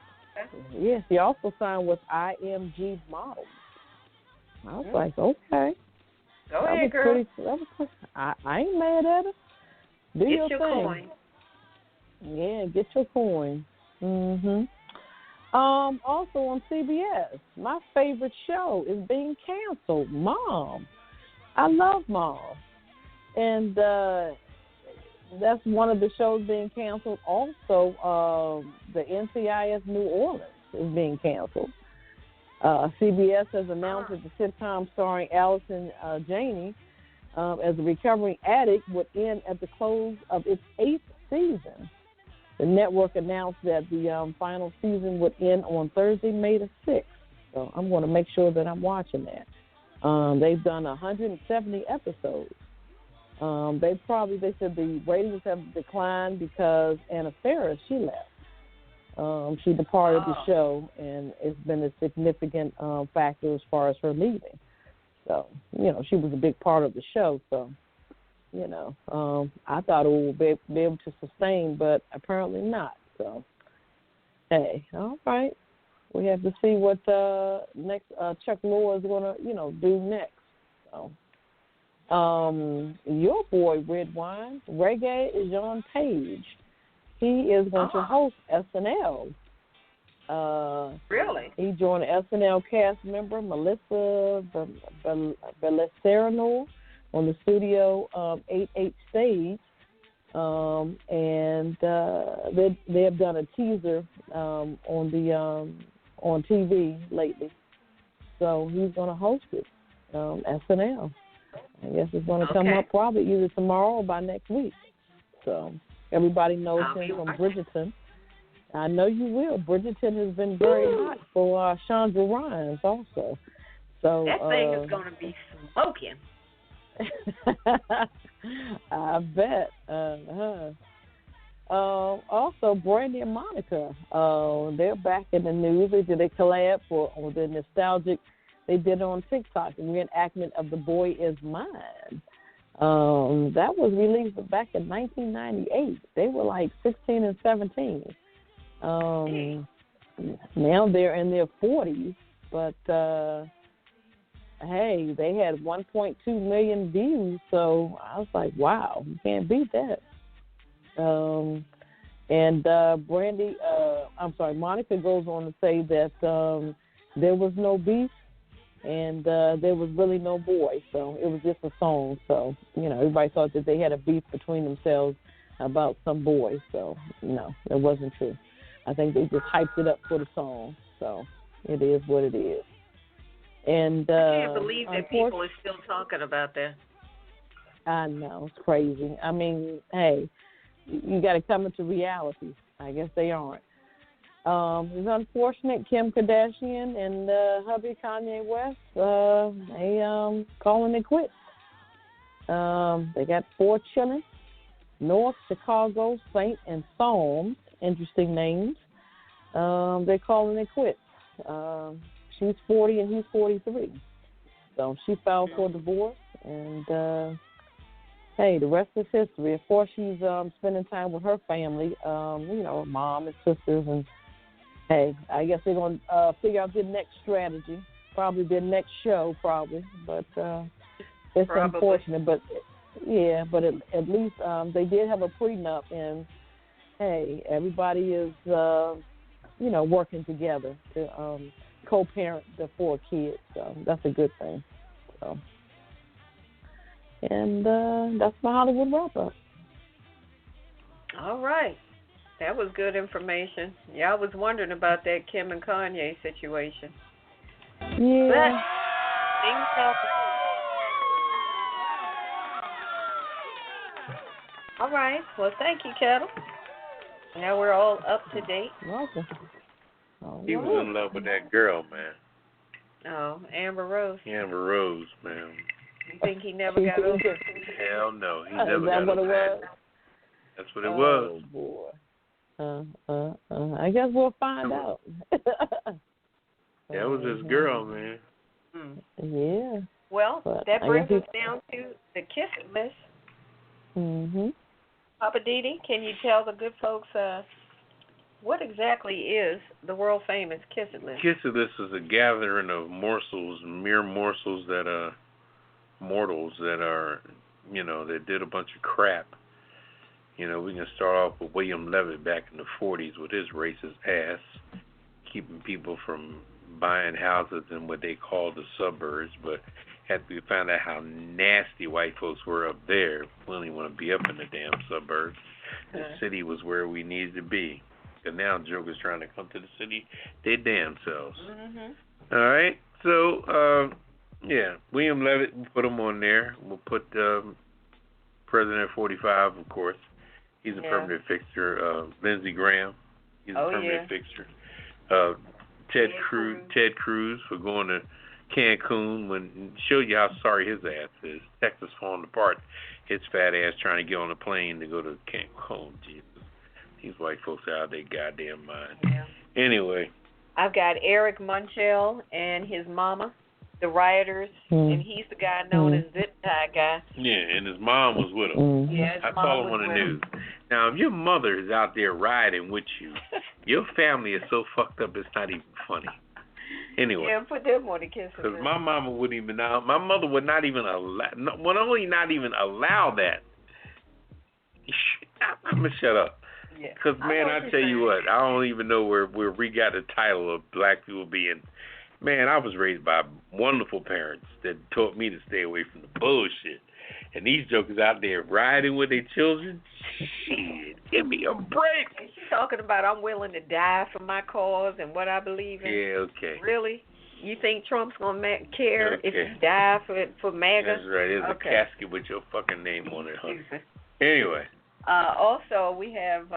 Yeah, she also signed with IMG Models. I was like, okay.
Go ahead, girl.
I ain't mad at her.
Get
your
thing. Coin.
Yeah, get your coin. Also on CBS, my favorite show is being canceled, Mom. I love Mom. And that's one of the shows being canceled. Also, the NCIS New Orleans is being canceled. CBS has announced that the sitcom starring Allison Janney as a recovering addict would end at the close of its 8th season. The network announced that the final season would end on Thursday, May the 6th. So I'm going to make sure that I'm watching that. They've done 170 episodes. They said the ratings have declined because Anna Faris, she left. She departed the show, and it's been a significant factor as far as her leaving. So, she was a big part of the show. So, I thought it would be able to sustain, but apparently not. So, hey, all right. We have to see what next Chuck Lorre is going to, do next. So, your boy, Redwine, Reggae is on Page. He is going to host SNL.
Really?
He joined SNL cast member Melissa Belisario on the Studio 88 stage, and they have done a teaser on TV lately. So he's going to host it, SNL. I guess it's going to come up probably either tomorrow or by next week. So everybody knows him from Bridgerton. I know you will. Bridgerton has been very hot for Shonda Rhimes also. So
that thing is going to be smoking.
I bet. Also, Brandy and Monica, they're back in the news. They did a collab for the nostalgic. They did it on TikTok, a reenactment of The Boy Is Mine. That was released back in 1998. They were like 16 and 17. Now they're in their 40s, but hey, they had 1.2 million views, so I was like, wow, you can't beat that. Monica goes on to say that there was no beef and there was really no boy, so it was just a song. So, everybody thought that they had a beef between themselves about some boy, so no, that wasn't true. I think they just hyped it up for the song, so it is what it is. And
I can't believe that people are still talking about that.
I know, it's crazy. I mean, hey, you got to come into reality. I guess they aren't. It's unfortunate Kim Kardashian and hubby Kanye West, they calling it quits. They got 4 children, North, Chicago, Saint, and Psalms. Interesting names. They're calling it quits. She's 40 and he's 43. So she filed for divorce, and hey, the rest is history. Of course, she's spending time with her family, her mom and sisters, and hey, I guess they're going to figure out their next strategy, probably their next show, probably. But it's unfortunate. But yeah, but at least they did have a prenup, and hey, everybody is working together to co-parent the 4 kids. So that's a good thing. So, and that's my Hollywood wrap-up.
All right. That was good information. Yeah, I was wondering about that Kim and Kanye situation.
Yeah.
Things happen. All right. Well, thank you, Ketel. Now we're all up to date.
Welcome.
He was in love with that girl, man.
Oh, Amber Rose.
Amber Rose, man.
You think he never got over it?
Hell no, he never
got
got
over it.
That's what it was.
Oh boy. I guess we'll find out.
That was his girl, man.
Yeah.
Well, that brings us down to the kiss it list. Poppa DD, can you tell the good folks what exactly is the world famous kiss it list?
Kiss it list is a gathering of morsels, mere morsels that mortals that are, that did a bunch of crap. We can start off with William Levitt back in the 40s with his racist ass, keeping people from buying houses in what they call the suburbs, but after we found out how nasty white folks were up there, we didn't want to be up in the damn suburbs. The city was where we needed to be. And now jokers trying to come to the city, they damn selves. All right, so William Levitt, we'll put him on there. We'll put President 45, of course. He's a permanent fixture. Lindsey Graham, he's a permanent fixture. Ted Cruz for going to Cancun when show you how sorry his ass is. Texas falling apart. His fat ass trying to get on a plane to go to Cancun. Jesus, these white folks are out of their goddamn mind. Yeah. Anyway,
I've got Eric Munchell and his mama, the rioters, and he's the guy known as Zip Tie Guy.
Yeah, and his mom was with him.
Yeah,
I saw him on the news. Now, if your mother is out there riding with you, your family is so fucked up it's not even funny. Anyway.
Yeah, put them on the kiss.
Because my mama wouldn't even allow, my mother would not even allow, not even allow that. I'm going to shut up. Because, man, I tell you what, I don't even know where we got the title of black people being. Man, I was raised by wonderful parents that taught me to stay away from the bullshit. And these jokers out there riding with their children, shit, give me a break.
And she's talking about I'm willing to die for my cause and what I believe in.
Yeah, okay.
Really? You think Trump's going to care if you die for MAGA?
That's right. There's a casket with your fucking name on it, huh? Anyway.
Also, we have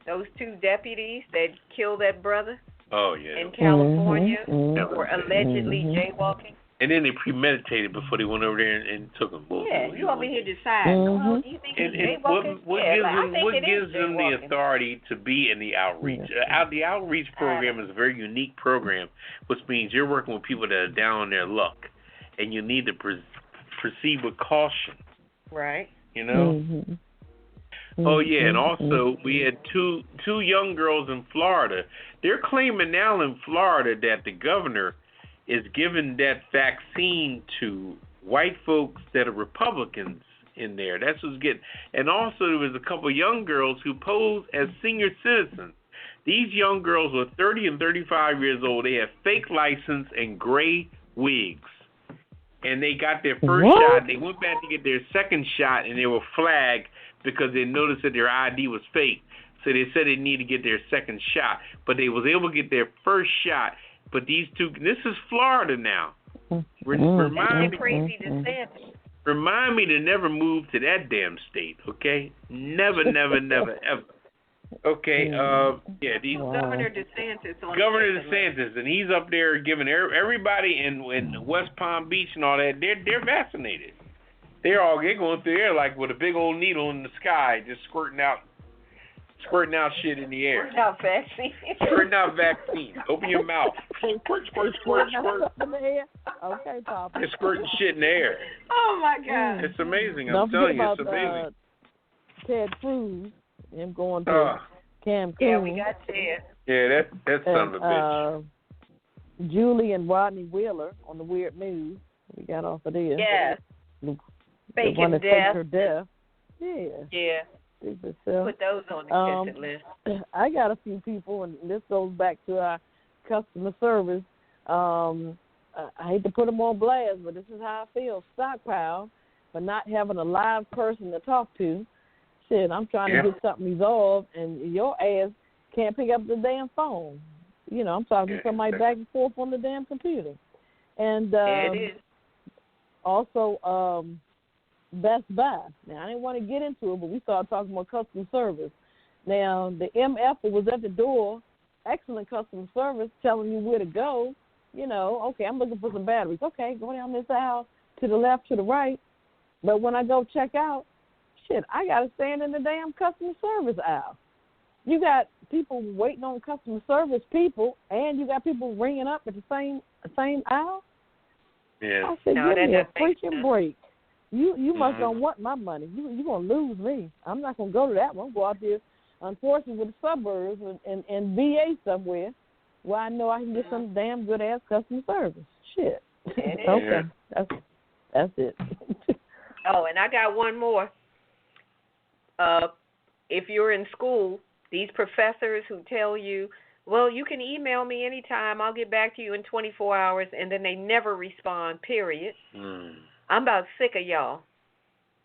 those two deputies that killed that brother.
Oh, yeah.
In California that were allegedly jaywalking.
And then they premeditated before they went over there and took them.
Yeah, you over here deciding. Well, do you think he's jaywalking?
What gives them the authority to be in the outreach? The outreach program is a very unique program, which means you're working with people that are down on their luck, and you need to proceed with caution.
Right.
Oh, yeah, and also we had two young girls in Florida. They're claiming now in Florida that the governor is giving that vaccine to white folks that are Republicans in there. That's what's getting. And also there was a couple of young girls who posed as senior citizens. These young girls were 30 and 35 years old. They had fake license and gray wigs. And they got their first shot. They went back to get their second shot, and they were flagged because they noticed that their ID was fake. So they said they need to get their second shot. But they was able to get their first shot. But these two, this is Florida now. Remind me to never move to that damn state, okay? Never, ever. Okay, these
Governor DeSantis.
Governor DeSantis, and he's up there giving everybody in West Palm Beach and all that, they're vaccinated. They're going through there like with a big old needle in the sky, just squirting out shit in the air. Squirting out vaccine. Open your mouth. Squirt.
Okay, Papa.
They're squirting shit in the air.
Oh, my God.
It's amazing. I'm telling you, it's amazing.
Ted Cruz, him going to Cancun.
Yeah, we got Ted.
Yeah, that son of a bitch.
Julie and Rodney Wheeler on the Weird News. We got off of this.
Yes.
Faking death. Yeah.
Put those on the kiss it list.
I got a few people, and this goes back to our customer service. I hate to put them on blast, but this is how I feel. Stockpile for not having a live person to talk to. Shit, I'm trying to get something resolved, and your ass can't pick up the damn phone. I'm talking to somebody back and forth on the damn computer. And
it is.
Also, Best Buy. Now, I didn't want to get into it, but we started talking about customer service. Now, the MF was at the door, excellent customer service, telling you where to go. You know, okay, I'm looking for some batteries. Okay, go down this aisle, to the left, to the right. But when I go check out, shit, I got to stand in the damn customer service aisle. You got people waiting on customer service people, and you got people ringing up at the same aisle.
Yeah.
I said, give me a freaking break. You must don't want my money. You gonna lose me. I'm not gonna go to that one. Go out there, unfortunately, with the suburbs and VA somewhere, where I know I can get some damn good ass customer service. Shit. Okay, that's it.
Oh, and I got one more. If you're in school, these professors who tell you, well, you can email me anytime. I'll get back to you in 24 hours, and then they never respond, period. I'm about sick of y'all.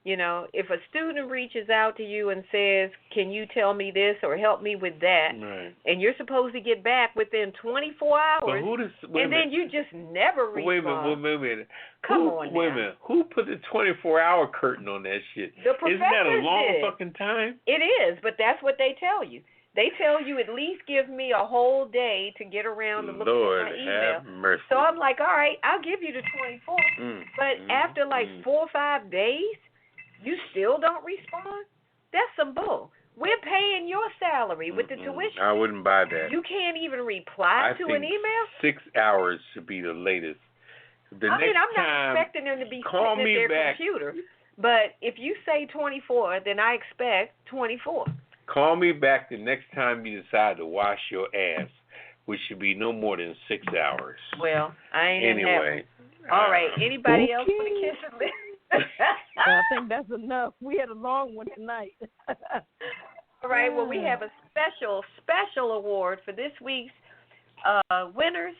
You know, if a student reaches out to you and says, can you tell me this or help me with that,
right,
and you're supposed to get back within 24 hours, and then you just never respond.
Wait a minute.
Come on now.
Wait a minute. Who put the 24-hour curtain on that shit?
The professors.
Isn't that a long
did.
fucking time?
It is, but that's what they tell you. They tell you at least give me a whole day to get around to look at my email.
Have mercy.
So I'm like, all right, I'll give you the 24. But after like 4 or 5 days, you still don't respond? That's some bull. We're paying your salary with the tuition.
I wouldn't buy that.
You can't even reply to an email?
6 hours should be the latest. I'm
not expecting them to be sitting at their computer. But if you say 24, then I expect 24.
Call me back the next time you decide to wash your ass, which should be no more than 6 hours.
Well, I ain't
anyway.
All right. Anybody else for the kiss and lick?
I think that's enough. We had a long one tonight.
All right. Well, we have a special award for this week's winners,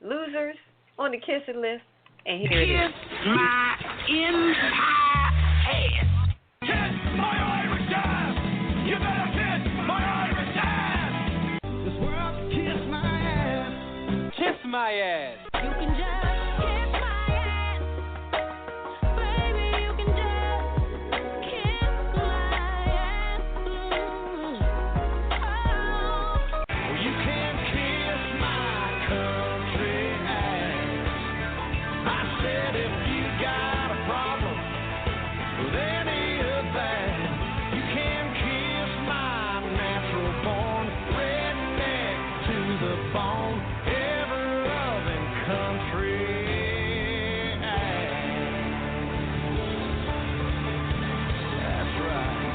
losers on the kissing list. And here it is.
Kiss my entire ass. Kiss my Irish ass. You better kiss my Irish ass. This world can kiss my ass. Kiss my ass. You can just kiss my ass. Baby, you can just kiss my ass. Oh. You can kiss my country ass. I said if you got a problem with any of that, you can kiss my natural born redneck to the bone, ever loving country ass. That's right.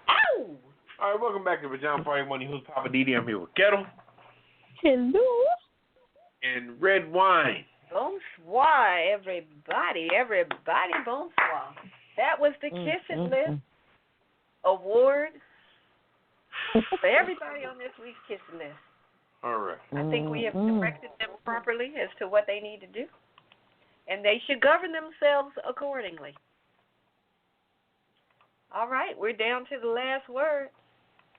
Ow!
All right, welcome back to Pajama Party Money. Who's Poppa DD? I'm here with Ketel.
Hello.
And Redwine.
Bonsoir, everybody. Bonsoir. That was the Kissing List award for everybody on this week's Kissing List.
All right.
I think we have directed them properly as to what they need to do, and they should govern themselves accordingly. All right, we're down to the last word.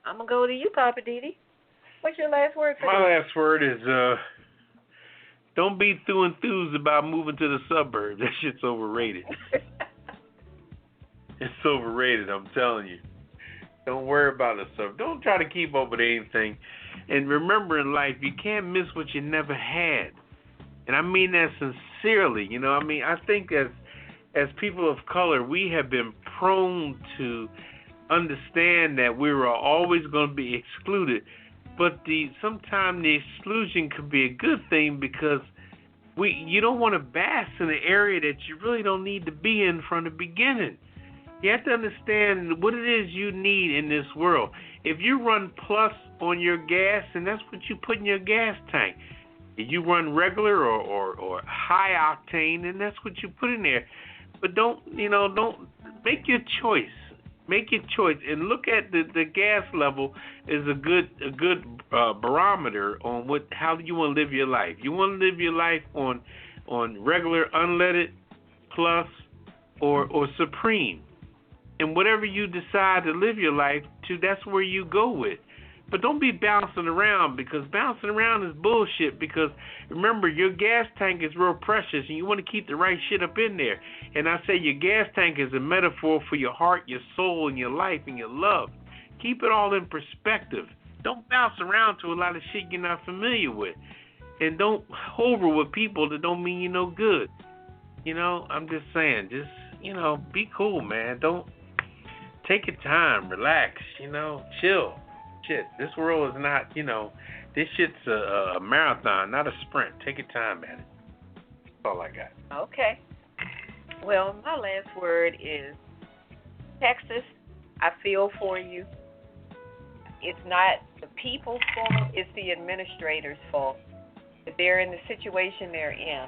I'm going to go to you, Poppa DD. What's your last word for
My
today?
last word is don't be too enthused about moving to the suburbs. That shit's overrated. It's overrated, I'm telling you. Don't worry about the suburbs. Don't try to keep up with anything. And remember in life, you can't miss what you never had. And I mean that sincerely. You know, I mean, I think as people of color, we have been prone to understand that we were always going to be excluded. But sometimes the exclusion could be a good thing because you don't want to bask in an area that you really don't need to be in from the beginning. You have to understand what it is you need in this world. If you run plus on your gas, and that's what you put in your gas tank. If you run regular or high octane, then that's what you put in there. But don't make your choice. Make your choice and look at the gas level is a good barometer on how you want to live your life. You want to live your life on regular unleaded, plus, or supreme. And whatever you decide to live your life to, that's where you go with. But don't be bouncing around, because bouncing around is bullshit, because remember, your gas tank is real precious and you want to keep the right shit up in there. And I say your gas tank is a metaphor for your heart, your soul, and your life and your love. Keep it all in perspective. Don't bounce around to a lot of shit you're not familiar with. And don't hover with people that don't mean you no good. You know, I'm just saying, just, you know, be cool, man. Don't take your time, relax, you know, chill. Shit, this world is not, you know, this shit's a marathon, not a sprint. Take your time at it. That's all I got.
Okay. Well, my last word is Texas, I feel for you. It's not the people's fault, it's the administrators' fault that they're in the situation they're in.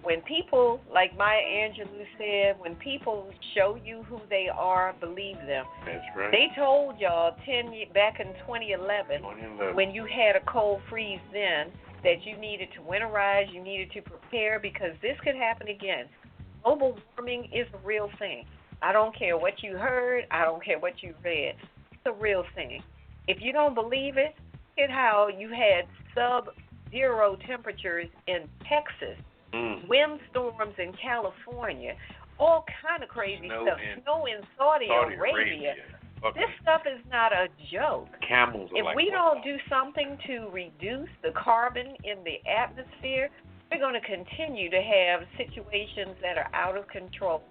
When people, like Maya Angelou said, when people show you who they are, believe them.
That's right.
They told y'all back in 2011, when you had a cold freeze then, that you needed to winterize, you needed to prepare, because this could happen again. Global warming is a real thing. I don't care what you heard. I don't care what you read. It's a real thing. If you don't believe it, look at how you had sub-zero temperatures in Texas. Windstorms in California, all kind of crazy stuff. Snow in Saudi Arabia. Okay. This stuff is not a joke.
Camels.
If we don't do something to reduce the carbon in the atmosphere, we're going to continue to have situations that are out of control.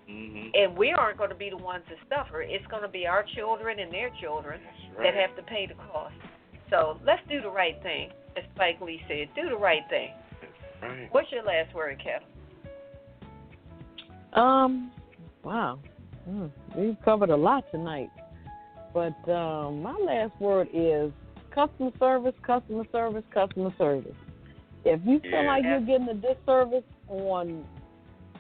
And we aren't going to be the ones to suffer. It's going to be our children and their children that have to pay the cost. So let's do the right thing. As Spike Lee said, do the right thing.
Right.
What's your last word, Ketel?
Wow. We've covered a lot tonight. But my last word is customer service, customer service, customer service. If you feel like you're getting a disservice on,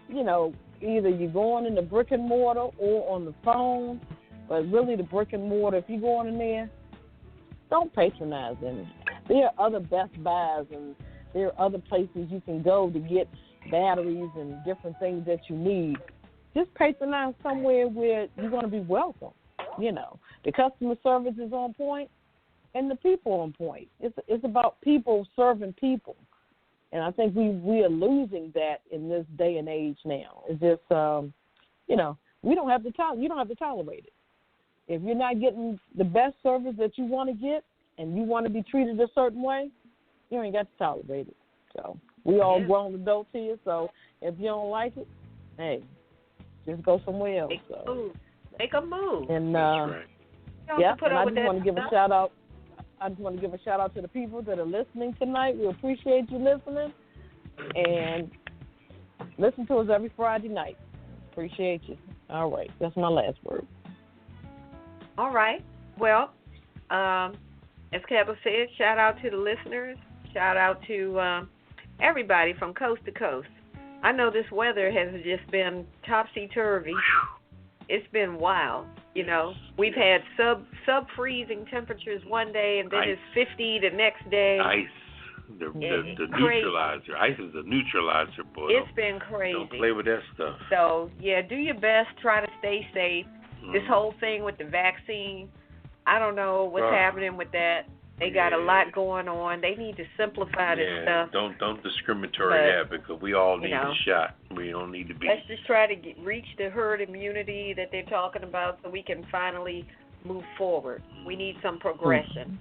you know, either you're going in the brick and mortar or on the phone, but really the brick and mortar, if you're going in there, don't patronize them. There are other Best Buys and there are other places you can go to get batteries and different things that you need. Just patronize somewhere where you're going to be welcome. You know, the customer service is on point and the people on point. It's about people serving people. And I think we are losing that in this day and age now. It's just, you know, you don't have to tolerate it. If you're not getting the best service that you want to get and you want to be treated a certain way, you ain't got to tolerate it. So we all grown adults here, so if you don't like it, hey, just go somewhere else.
Make a move.
And and I just want to give a shout out. I just want to give a shout out to the people that are listening tonight. We appreciate you listening, and listen to us every Friday night. Appreciate you. All right, that's my last word.
All right. Well, as Ketel said, shout out to the listeners. Shout out to everybody from coast to coast. I know this weather has just been topsy-turvy. It's been wild. You know, we've had sub-freezing temperatures one day, and then it's 50 the next day.
Ice. The neutralizer. Ice is a neutralizer, boy.
It's been crazy.
Don't play with that stuff.
So, yeah, do your best. Try to stay safe. This whole thing with the vaccine, I don't know what's happening with that. They got a lot going on. They need to simplify this stuff.
Don't discriminatory that, because we all need a shot. We don't need to be.
Let's just try to reach the herd immunity that they're talking about so we can finally move forward. We need some progression.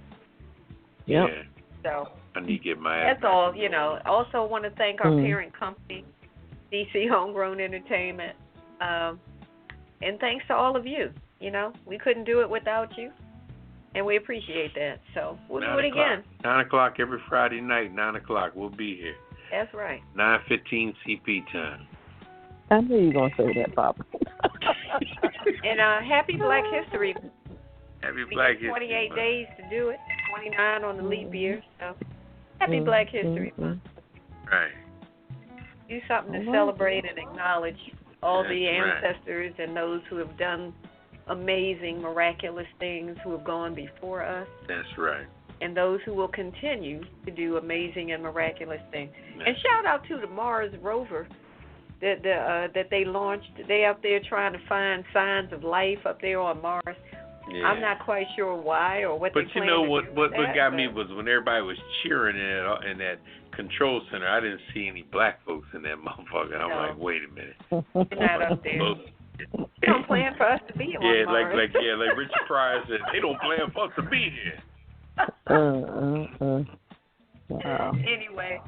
Yep.
Yeah.
So
I need to get my ass
that's all, you know. Also want to thank our parent company, DC Homegrown Entertainment. And thanks to all of you. You know, we couldn't do it without you. And we appreciate that. So we'll do it again.
9 o'clock every Friday night, 9 o'clock. We'll be here.
That's right.
9:15 CP time.
I knew you were going to say that, Papa.
And happy Black History.
Happy Black History
28 days to do it. 29 on the leap year. So happy Black History Month.
Right.
Do something to celebrate and acknowledge all the ancestors and those who have done amazing, miraculous things, who have gone before us.
That's right.
And those who will continue to do amazing and miraculous things. And shout out to the Mars rover that they launched. They out there trying to find signs of life up there on Mars.
Yeah.
I'm not quite sure why or what.
But
they
you know what? What
that,
got me was when everybody was cheering in that control center. I didn't see any black folks in that motherfucker. I'm like, wait a minute.
You're not up there. They don't plan for us to be on Mars.
like Richard Pryor said, they don't plan for us to be here.
Wow.
Anyway,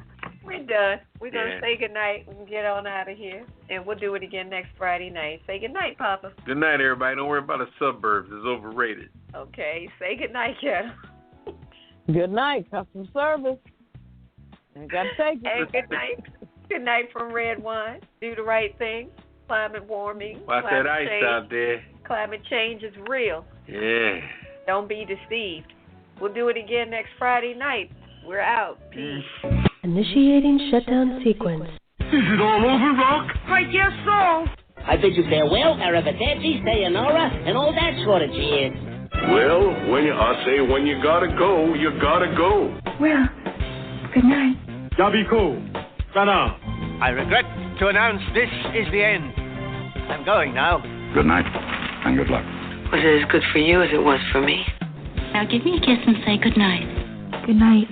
we're done. We're gonna say goodnight and get on out of here, and we'll do it again next Friday night. Say goodnight, Papa.
Good night, everybody. Don't worry about the suburbs. It's overrated.
Okay. Say goodnight, Ketel.
Good night, customer service. I gotta take it.
Hey, good night. Good night from Redwine. Do the right thing. Climate warming.
Watch that ice
change.
out there.
Climate change is real.
Yeah.
Don't be deceived. We'll do it again next Friday night. We're out. Peace.
Initiating shutdown sequence.
Is it all over, Rock?
I guess so. I bid you farewell, arrivederci, sayonara, and all that sort of cheers.
Well, when you gotta go, you gotta go.
Well, good night.
Yabiko. Sana.
I regret to announce this is the end. I'm going now.
Good night, and good luck.
Was it as good for you as it was for me?
Now give me a kiss and say good night. Good night.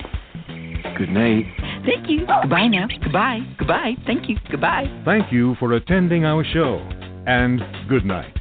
Good night.
Thank you. Goodbye now. Goodbye. Goodbye. Thank you. Goodbye.
Thank you for attending our show, and good night.